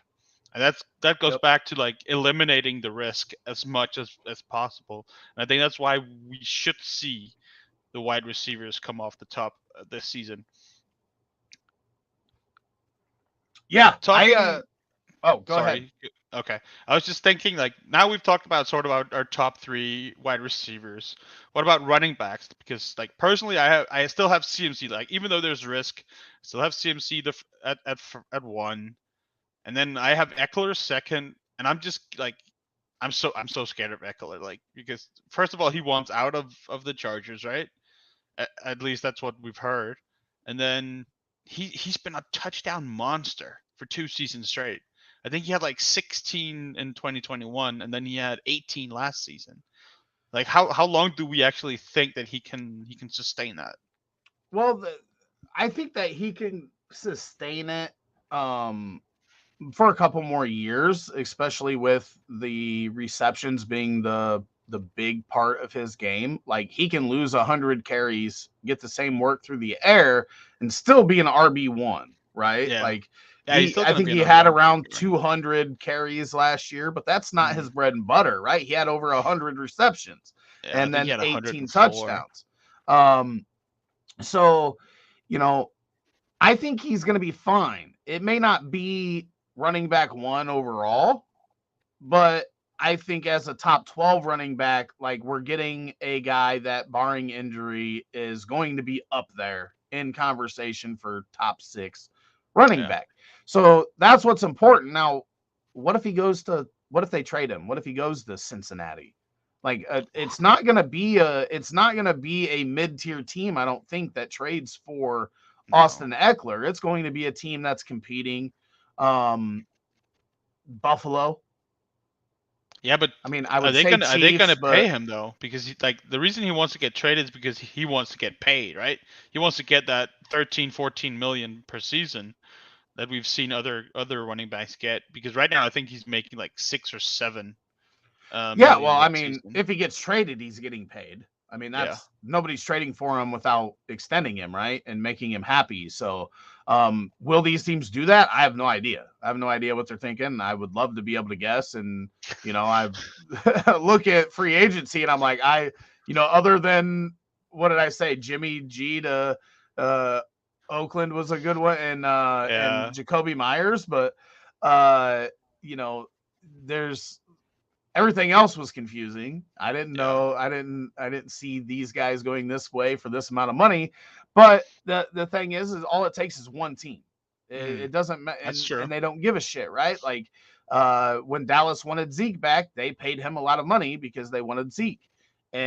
B: And that goes
A: Yep.
B: back to like eliminating the risk as much as possible. And I think that's why we should see the wide receivers come off the top this season.
A: Yeah,
B: Talking
A: oh, go ahead.
B: Sorry. Okay. I was just thinking, like, now we've talked about sort of our top three wide receivers. What about running backs? Because, like, personally, I still have CMC. Like, even though there's risk, I still have CMC at one, and then I have Eckler second, and I'm just like, I'm so scared of Eckler, like, because first of all, he wants out of the Chargers, right? At least that's what we've heard, and then he's been a touchdown monster for 2 seasons straight. I think he had like 16 in 2021, and then he had 18 last season. Like how long do we actually think that he can sustain that?
A: Well, I think that he can sustain it for a couple more years, especially with the receptions being the big part of his game. Like, he can lose 100 carries, get the same work through the air, and still be an RB1, right?
B: Yeah,
A: Like,
B: yeah, he's still
A: I
B: gonna
A: think
B: be an
A: he had
B: RB1 for
A: around
B: sure.
A: 200 carries last year, but that's not
B: Mm.
A: his bread and butter, right? He had over 100 receptions
B: Yeah, I
A: and
B: think he
A: then
B: had
A: 18
B: 104.
A: touchdowns. Um, so, you know, I think he's going to be fine. It may not be running back one overall, but I think as a top 12 running back, like, we're getting a guy that, barring injury, is going to be up there in conversation for top 6 running
B: Yeah.
A: back. So that's what's important. Now, what if they trade him? What if he goes to Cincinnati? Like, it's not going to be a mid-tier team, I don't think, that trades for
B: No.
A: Austin Eckler. It's going to be a team that's competing. Buffalo.
B: Yeah, but
A: I mean, I would say
B: are they
A: Chiefs,
B: gonna
A: but
B: pay him though? Because like the reason he wants to get traded is because he wants to get paid, right? He wants to get that 13, 14 million per season that we've seen other running backs get. Because right now I think he's making like 6 or 7
A: yeah, well,
B: million
A: I
B: this
A: mean,
B: season.
A: if he gets traded, he's getting paid. I mean,
B: Yeah.
A: that's nobody's trading for him without extending him, right? And making him happy. So, will these teams do that? I have no idea. I have no idea what they're thinking. I would love to be able to guess. And, I look at free agency and I'm like, other than, what did I say? Jimmy G to Oakland was a good one, and
B: Yeah.
A: Jacoby Myers, but uh, you know, there's everything else was confusing. I didn't
B: Yeah.
A: know. I didn't see these guys going this way for this amount of money. But the thing is all it takes is one team. It
B: Mm,
A: doesn't
B: that's
A: and
B: true.
A: they don't give a shit, right? Like, when Dallas wanted Zeke back, they paid him a lot of money because they wanted Zeke.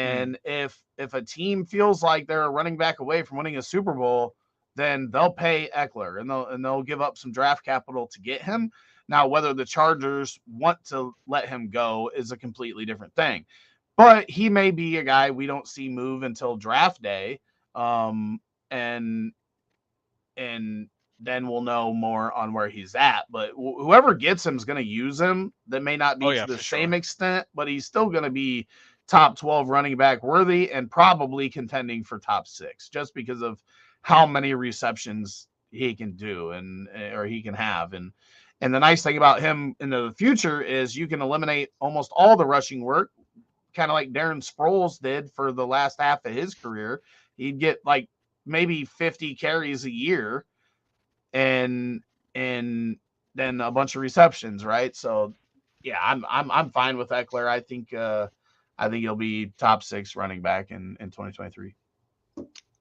B: Mm,
A: And if a team feels like they're a running back away from winning a Super Bowl, then they'll pay Eckler, and they'll give up some draft capital to get him. Now, whether the Chargers want to let him go is a completely different thing. But he may be a guy we don't see move until draft day. And and then we'll know more on where he's at. But whoever gets him is going to use him. That may not
B: oh
A: be
B: yeah,
A: to the
B: for
A: same
B: sure.
A: extent, but he's still going to be top 12 running back worthy and probably contending for top 6, just because of how many receptions he can do, or he can have. And the nice thing about him in the future is you can eliminate almost all the rushing work, kind of like Darren Sproles did for the last half of his career. He'd get like maybe 50 carries a year, and and then a bunch of receptions, right? So yeah, I'm fine with Eckler. I think he'll be top 6 running back in 2023.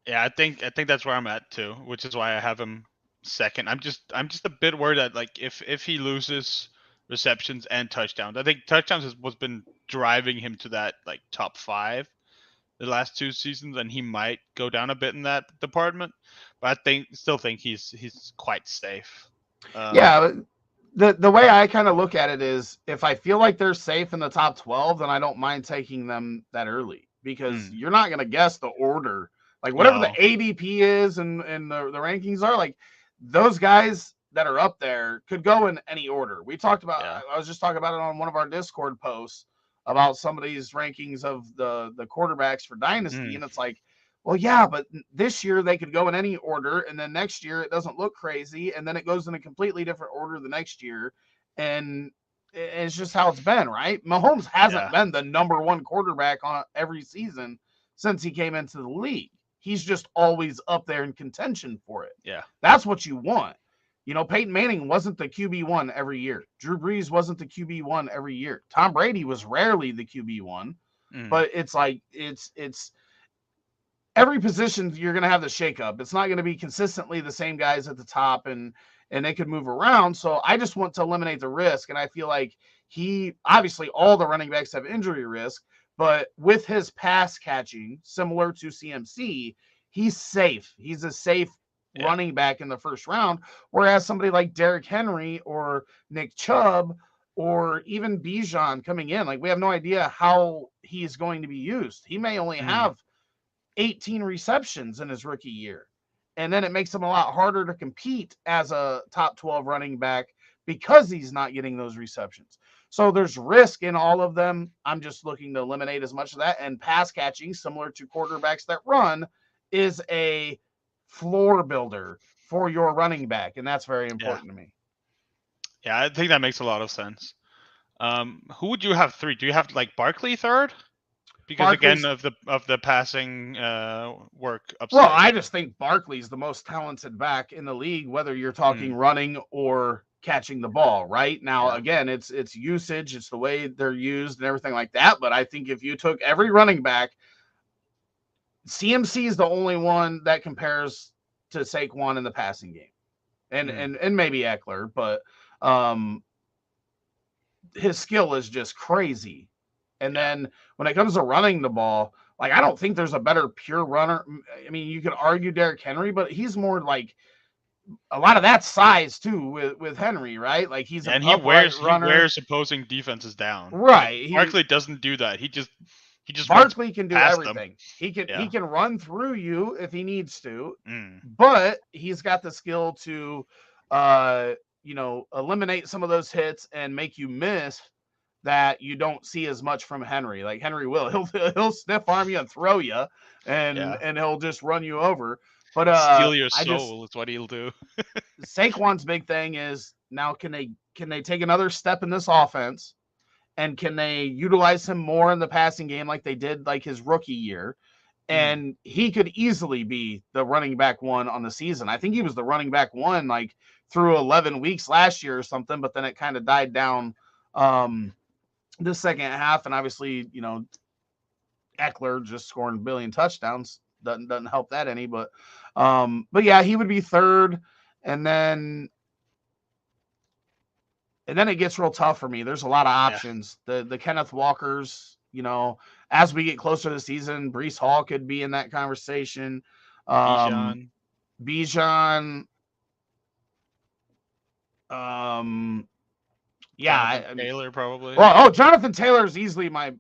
B: Yeah, I think that's where I'm at too, which is why I have him second. I'm just a bit worried that like if he loses receptions and touchdowns, I think touchdowns has what's been driving him to that like top 5 the last 2 seasons, and he might go down a bit in that department. But I still think he's quite safe. Um,
A: Yeah, the way I kind of look at it is if I feel like they're safe in the top 12, then I don't mind taking them that early because
B: mm,
A: you're not going to guess the order. Like whatever the
B: no,
A: ADP is and the rankings are, like those guys that are up there could go in any order. We talked about,
B: yeah,
A: I was just talking about it on one of our Discord posts about some of these rankings of the quarterbacks for Dynasty.
B: mm,
A: And it's like, well, yeah, but this year they could go in any order, and then next year it doesn't look crazy, and then it goes in a completely different order the next year, and it's just how it's been, right? Mahomes hasn't
B: yeah,
A: been the number one quarterback on every season since he came into the league. He's just always up there in contention for it.
B: yeah,
A: That's what you want. You know, Peyton Manning wasn't the QB1 every year. Drew Brees wasn't the QB1 every year. Tom Brady was rarely the QB1,
B: mm,
A: but it's like it's every position you're going to have the shakeup. It's not going to be consistently the same guys at the top, and they could move around. So I just want to eliminate the risk, and I feel like he obviously all the running backs have injury risk, but with his pass catching, similar to CMC, he's safe. He's a safe
B: yeah,
A: running back in the first round, whereas somebody like Derrick Henry or Nick Chubb or even Bijan coming in, like we have no idea how he's going to be used. He may only
B: mm,
A: have 18 receptions in his rookie year. And then it makes him a lot harder to compete as a top 12 running back because he's not getting those receptions. So there's risk in all of them. I'm just looking to eliminate as much of that. And pass catching, similar to quarterbacks that run, is a floor builder for your running back. And that's very
B: yeah,
A: important to me.
B: yeah. I think that makes a lot of sense. Who would you have 3? Do you have like Barkley third? Because again,
A: Barkley's
B: of the passing work
A: Well,
B: upside.
A: I just think Barkley's the most talented back in the league, whether you're talking
B: Mm,
A: running or catching the ball. Right now,
B: yeah,
A: again, it's usage, it's the way they're used and everything like that. But I think if you took every running back, CMC is the only one that compares to Saquon in the passing game, and
B: mm,
A: and maybe Eckler, but um, his skill is just crazy. And
B: yeah,
A: then when it comes to running the ball, like I don't think there's a better pure runner. I mean, you could argue Derrick Henry, but he's more like a lot of that size too with Henry, right? Like he's
B: yeah.
A: an
B: And he
A: upright
B: wears he
A: runner.
B: wears opposing defenses down. Like
A: Right.
B: Barkley doesn't do that. He just runs
A: Barkley can do
B: past them.
A: everything. He
B: Yeah.
A: can run through you if he needs to,
B: Mm,
A: but he's got the skill to uh eliminate some of those hits and make you miss that you don't see as much from Henry. Like Henry will. He'll stiff arm you and throw you
B: yeah.
A: and he'll just run you over. But
B: Steal your
A: I just
B: soul is what he'll do.
A: Saquon's big thing is now can they take another step in this offense and can they utilize him more in the passing game like they did like his rookie year?
B: Mm,
A: And he could easily be the running back one on the season. I think he was the running back one like through 11 weeks last year or something, but then it kind of died down the second half. And obviously, Eckler just scoring a billion touchdowns doesn't help that any. But yeah, he would be third, and then it gets real tough for me. There's a lot of
B: yeah.
A: options. The Kenneth Walkers, as we get closer to the season, Brees Hall could be in that conversation. Um,
B: Bijan,
A: Bijan, um, yeah.
B: Jonathan
A: I mean,
B: Taylor probably.
A: well, Jonathan Taylor is easily my.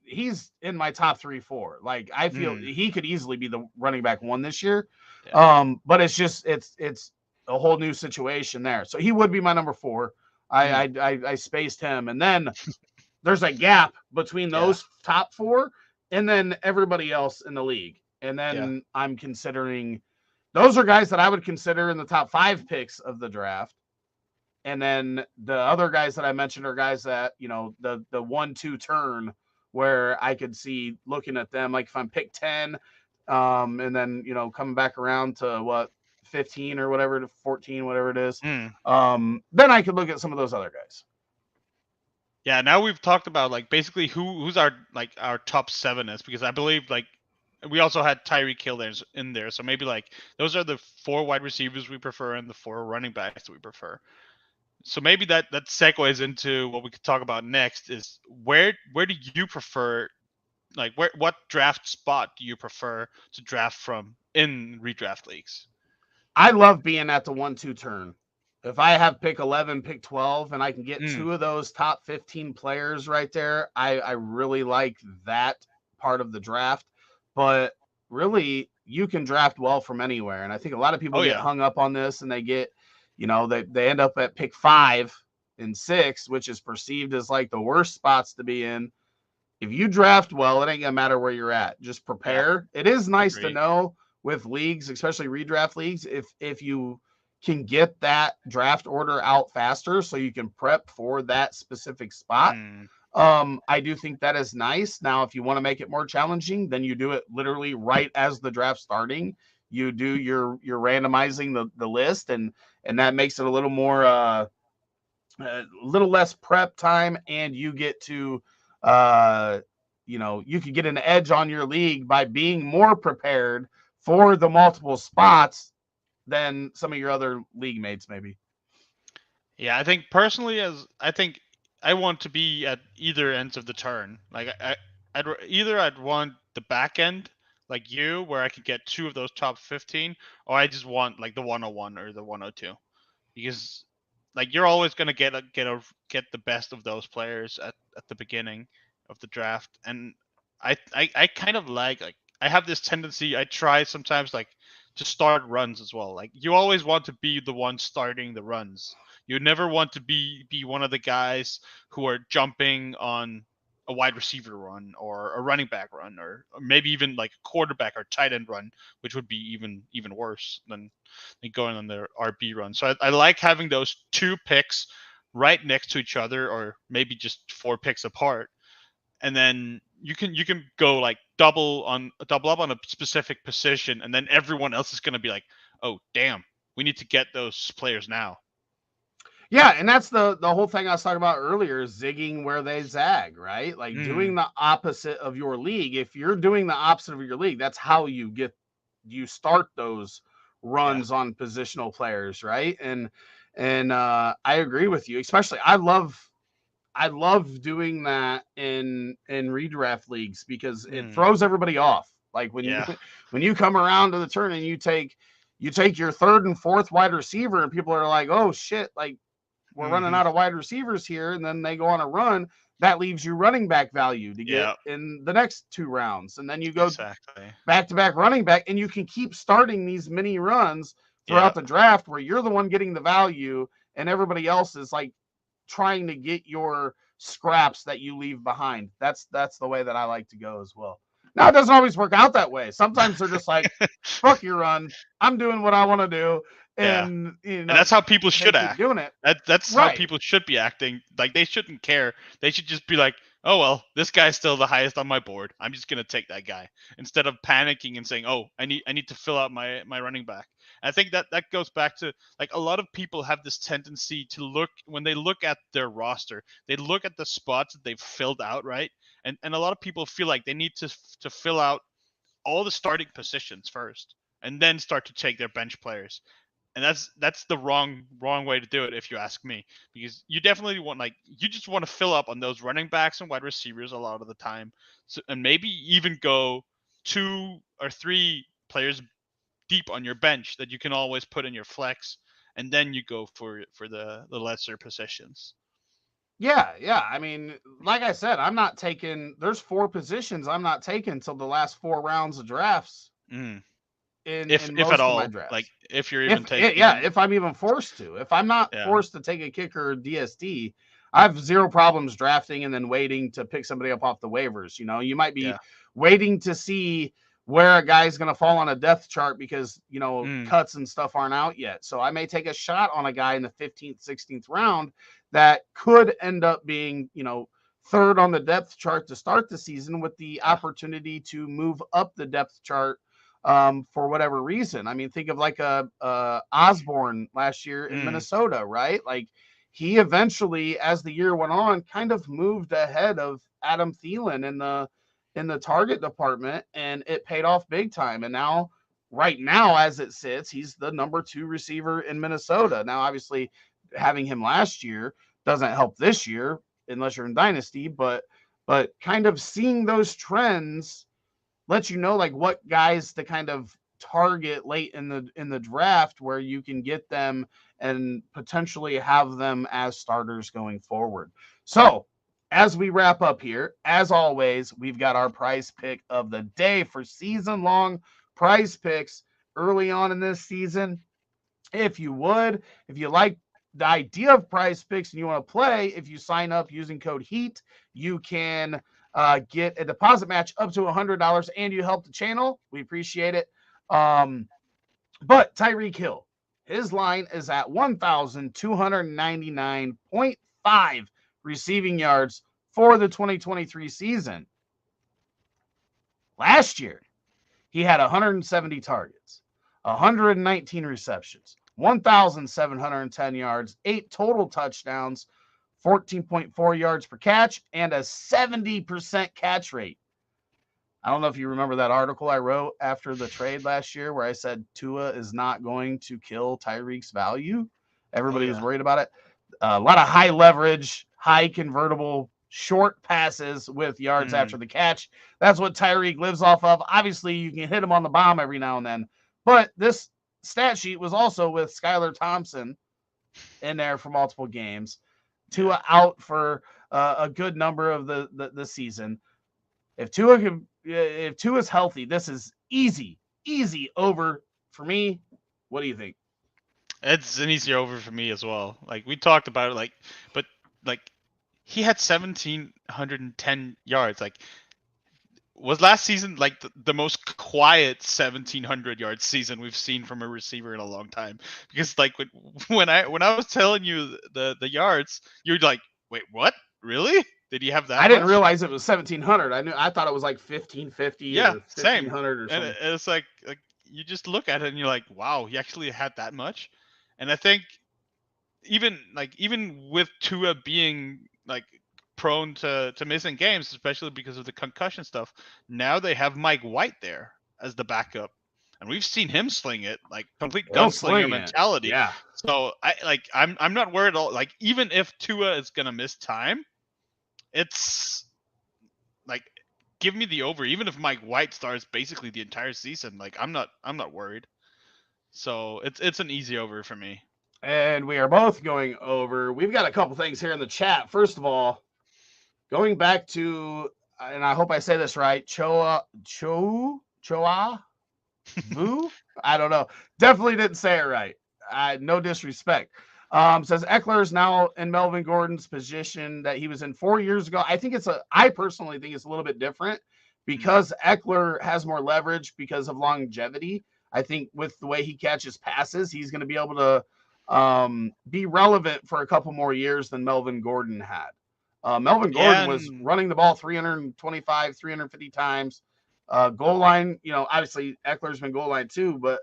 A: He's in my top 3-4. Like I feel
B: Mm,
A: he could easily be the running back one this year.
B: yeah.
A: But it's just it's a whole new situation there. So he would be my number 4.
B: Mm,
A: I spaced him, and then there's a gap between
B: yeah.
A: those top 4 and then everybody else in the league. And
B: Yeah.
A: then I'm considering those are guys that I would consider in the top 5 picks of the draft. And then the other guys that I mentioned are guys that, the 1-2 turn where I could see looking at them like if I'm pick 10 and then, coming back around to what 15 or whatever, to 14, whatever it is,
B: Mm.
A: then I could look at some of those other guys.
B: Yeah, now we've talked about like basically who's our like our top 7 is, because I believe like we also had Tyreek Hill in there, so maybe like those are the 4 wide receivers we prefer and the 4 running backs that we prefer. So maybe that segues into what we could talk about next is where do you prefer, like what draft spot do you prefer to draft from in redraft leagues?
A: I love being at the 1-2 turn. If I have pick 11, pick 12, and I can get
B: Mm.
A: 2 of those top 15 players right there, I really like that part of the draft. But really, you can draft well from anywhere. And I think a lot of people
B: Oh
A: get
B: yeah.
A: hung up on this and they get, they end up at pick 5 and 6, which is perceived as like the worst spots to be in. If you draft well, it ain't gonna matter where you're at. Just
B: Yeah.
A: prepare. It is nice to
B: Agreed.
A: know with leagues, especially redraft leagues, if you can get that draft order out faster so you can prep for that specific spot.
B: Mm.
A: I do think that is nice. Now, if you want to make it more challenging, then you do it literally right as the draft starting. You do your randomizing the list, and that makes it a little more a little less prep time, and you get to you could get an edge on your league by being more prepared for the multiple spots than some of your other league mates maybe.
B: Yeah, I think personally, as I think I want to be at either ends of the turn. Like either I'd want the back end like you, where I could get 2 of those top 15, or I just want like the 101 or the 102, because like you're always gonna get the best of those players at the beginning of the draft. And I kind of like I have this tendency, I try sometimes like to start runs as well. Like you always want to be the one starting the runs. You never want to be one of the guys who are jumping on a wide receiver run or a running back run, or maybe even like a quarterback or tight end run, which would be even worse than going on their RB run. So I like having those 2 picks right next to each other, or maybe just 4 picks apart, and then you can go like double up on a specific position, and then everyone else is going to be like, oh damn, we need to get those players now.
A: Yeah, and that's the whole thing I was talking about earlier, zigging where they zag, right? Like
B: Mm,
A: doing the opposite of your league. If you're doing the opposite of your league, that's how you start those
B: yeah.
A: runs on positional players, right? And I agree with you. Especially I love doing that in redraft leagues because it
B: Mm,
A: throws everybody off. Like when you
B: yeah.
A: when you come around to the turn and you take your third and fourth wide receiver and people are like, "Oh shit, like we're running
B: Hmm.
A: out of wide receivers here," and then they go on a run, that leaves you running back value to get
B: Yeah.
A: in the next 2 rounds. And then you go
B: Exactly.
A: back to back running back, and you can keep starting these mini runs
B: Yeah.
A: throughout the draft where you're the one getting the value and everybody else is like trying to get your scraps that you leave behind. That's the way that I like to go as well. Now it doesn't always work out that way. Sometimes they're just like, fuck your run. I'm doing what I want to do.
B: Yeah.
A: And
B: And that's how people
A: they
B: should
A: keep
B: act.
A: doing it.
B: That's how
A: Right.
B: people should be acting. Like they shouldn't care. They should just be like, "Oh well, this guy's still the highest on my board. I'm just gonna take that guy," instead of panicking and saying, "Oh, I need to fill out my running back." And I think that goes back to like a lot of people have this tendency to look when they look at their roster, they look at the spots that they've filled out, right? And a lot of people feel like they need to fill out all the starting positions first, and then start to take their bench players. And that's the wrong way to do it, if you ask me, because you definitely want, like, you just want to fill up on those running backs and wide receivers a lot of the time, so, and maybe even go 2 or 3 players deep on your bench that you can always put in your flex, and then you go for the lesser positions.
A: Yeah, yeah. I mean, like I said, I'm not taking there's 4 positions I'm not taking till the last 4 rounds of drafts
B: Mm.
A: in
B: If at
A: most of my
B: all, like
A: drafts.
B: if you're even
A: If yeah,
B: taking.
A: if I'm even forced to. If I'm not
B: Yeah.
A: forced to take a kicker or DST, I have zero problems drafting and then waiting to pick somebody up off the waivers. You might
B: Yeah.
A: be waiting to see where a guy's going to fall on a depth chart because,
B: Mm.
A: cuts and stuff aren't out yet. So I may take a shot on a guy in the 15th, 16th round that could end up being, third on the depth chart to start the season with the
B: Yeah.
A: opportunity to move up the depth chart for whatever reason. I mean, think of like a Osborne last year in
B: Mm,
A: Minnesota, right? Like he eventually, as the year went on, kind of moved ahead of Adam Thielen in the target department, and it paid off big time. And now, right now, as it sits, he's the number 2 receiver in Minnesota. Now, obviously, having him last year doesn't help this year unless you're in Dynasty, but kind of seeing those trends lets you know like what guys to kind of target late in the draft where you can get them and potentially have them as starters going forward. So, as we wrap up here, as always, we've got our prize pick of the day for season long prize picks early on in this season. If you like the idea of prize picks and you want to play, if you sign up using code HEAT, you can get a deposit match up to $100 and you help the channel. We appreciate it. But Tyreek Hill, his line is at 1,299.5 receiving yards for the 2023 season. Last year, he had 170 targets, 119 receptions, 1,710 yards, 8 total touchdowns, 14.4 yards per catch, and a 70% catch rate. I don't know if you remember that article I wrote after the trade last year where I said Tua is not going to kill Tyreek's value.
B: oh
A: Everybody was
B: yeah.
A: worried about it. A lot of high leverage, high convertible, short passes with yards
B: Mm,
A: after the catch. That's what Tyreek lives off of. Obviously, you can hit him on the bomb every now and then, but this stat sheet was also with Skylar Thompson in there for multiple games.
B: yeah.
A: Tua out for a good number of the season. If Tua's healthy, this is easy over for me. What do you think?
B: It's an easy over for me as well. Like we talked about it, but like he had 1,710 yards. Like was last season like the most quiet 1,700 yard season we've seen from a receiver in a long time? Because like when I was telling you the yards, you're like, wait, what? Really? Did he have
A: I
B: that
A: didn't
B: much?
A: realize it was 1,700. I thought it was like 1,550
B: Yeah,
A: or
B: same.
A: 1,500 or
B: And
A: something.
B: it's like you just look at it and you're like, wow, he actually had that much. And I think even with Tua being like prone to missing games, especially because of the concussion stuff, now they have Mike White there as the backup. And we've seen him sling it, like complete
A: He'll
B: gunslinger
A: sling it.
B: mentality.
A: Yeah.
B: So I'm not worried at all. Like even if Tua is gonna miss time, it's like give me the over. Even if Mike White starts basically the entire season, like I'm not worried. So it's an easy over for me.
A: And we are both going over. We've got a couple things here in the chat. First of all, going back to, and I hope I say this right, Choa Vu? I don't know. Definitely didn't say it right. No disrespect. Says Eckler is now in Melvin Gordon's position that he was in 4 years ago. I personally think it's a little bit different because Eckler has more leverage because of longevity. I think with the way he catches passes, he's going to be able to be relevant for a couple more years than Melvin Gordon had. Melvin
B: Yeah,
A: Gordon was
B: and
A: running the ball 325, 350 times. Goal line, obviously Eckler's been goal line too, but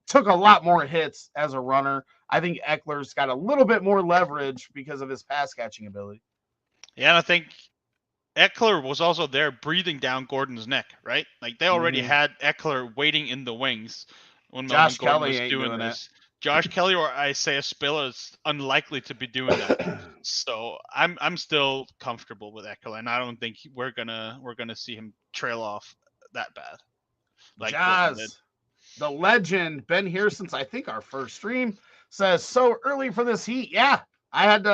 A: took a lot more hits as a runner. I think Eckler's got a little bit more leverage because of his pass catching ability.
B: and I think Eckler was also there breathing down Gordon's neck, right? Like they already
A: Mm-hmm.
B: had Eckler waiting in the wings when Melvin
A: Josh
B: Gordon
A: Kelly
B: was
A: ain't
B: doing
A: doing it.
B: this. Josh Kelly or Isaiah Spiller is unlikely to be doing that. So I'm still comfortable with Eckler, and I don't think we're gonna see him trail off that bad like Gordon did.
A: Jazz, the legend, been here since I think our first stream, says so early for this heat. Yeah, I had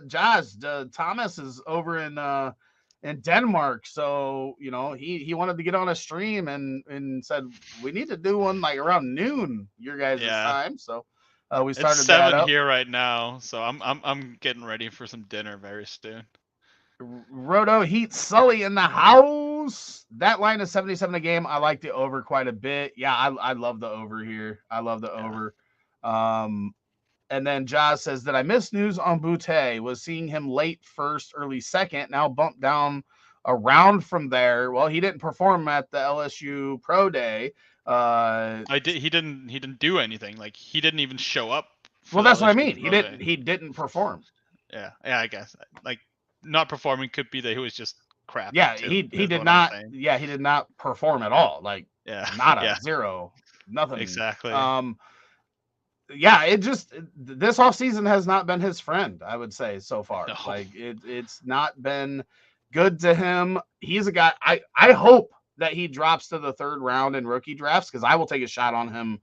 A: Jazz. Thomas is over in Denmark, so he wanted to get on a stream and said we need to do one like around noon your guys'
B: Yeah,
A: time. So we
B: it's
A: started that
B: 7
A: up.
B: here right now, so I'm getting ready for some dinner very soon.
A: Roto Heat Sully in the house. That line is 77 a game. I like the over quite a bit. Yeah, I love the over here. I love the
B: Yeah.
A: over. And then Josh says that I missed news on Boutte. Was seeing him late first, early second. Now bumped down a round from there. Well, he didn't perform at the LSU Pro Day.
B: He didn't do anything. Like he didn't even show up.
A: Well, that's what I mean. He didn't perform.
B: Yeah, I guess like not performing could be that he was just crap.
A: Yeah,
B: too,
A: he did not. Yeah, he did not perform at all. Like nada,
B: yeah,
A: zero, nothing.
B: exactly.
A: Yeah, it just this offseason has not been his friend, I would say, so far.
B: No.
A: Like it's not been good to him. He's a guy I hope that he drops to the 3rd round in rookie drafts, because I will take a shot on him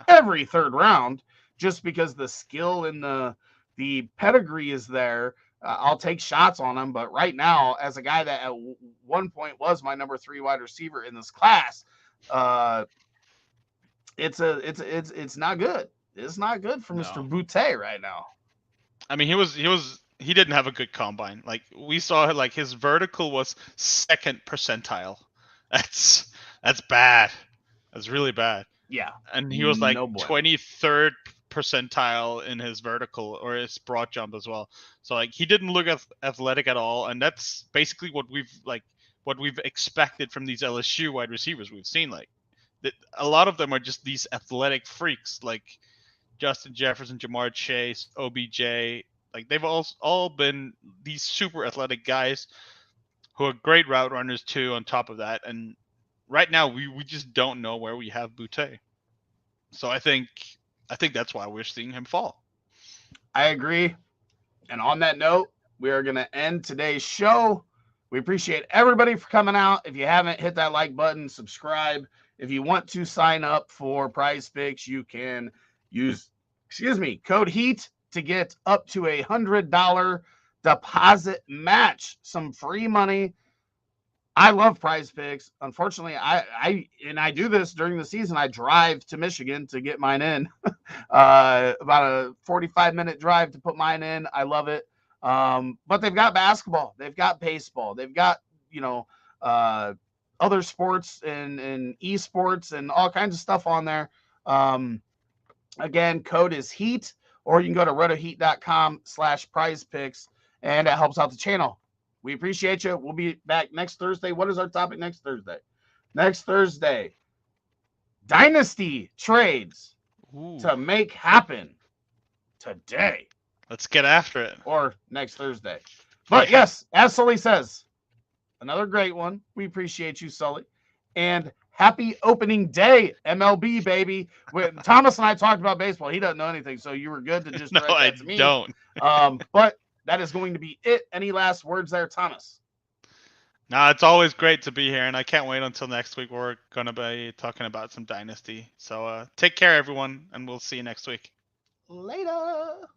A: every 3rd round, just because the skill and the pedigree is there. I'll take shots on him, but right now, as a guy that at one point was my number 3 wide receiver in this class, it's not good. It's not good for Mr. Boutte right now.
B: I mean, he didn't have a good combine. Like we saw, like his vertical was 2nd percentile. That's bad. That's really bad.
A: Yeah.
B: And he was like 23rd percentile in his vertical or his broad jump as well. So like he didn't look athletic at all, and that's basically what we've expected from these LSU wide receivers we've seen. Like a lot of them are just these athletic freaks, like Justin Jefferson, Jamar Chase, OBJ. Like they've all been these super athletic guys who are great route runners too. On top of that, and right now we just don't know where we have Boutte. So I think that's why we're seeing him fall.
A: I agree. And on that note, we are going to end today's show. We appreciate everybody for coming out. If you haven't, hit that like button, subscribe. If you want to sign up for Prize Picks, you can use, code HEAT to get up to $100 deposit match, some free money. I love Prize Picks. Unfortunately, I do this during the season. I drive to Michigan to get mine in. About a 45-minute drive to put mine in. I love it. But they've got basketball, they've got baseball, they've got other sports and esports and all kinds of stuff on there. Again, code is HEAT, or you can go to rotoheat.com/prizepicks, and it helps out the channel. We appreciate you. We'll be back next Thursday. What is our topic next Thursday? Next Thursday, dynasty trades to make happen today.
B: Let's get after it.
A: Or next Thursday. But yes, as Sully says, another great one. We appreciate you, Sully. And happy opening day, MLB, baby. When Thomas and I talked about baseball, he doesn't know anything, so you were good to just direct that to me.
B: No,
A: I don't. But that is going to be it. Any last words there, Thomas?
B: No, it's always great to be here, and I can't wait until next week. We're going to be talking about some Dynasty. So take care, everyone, and we'll see you next week.
A: Later.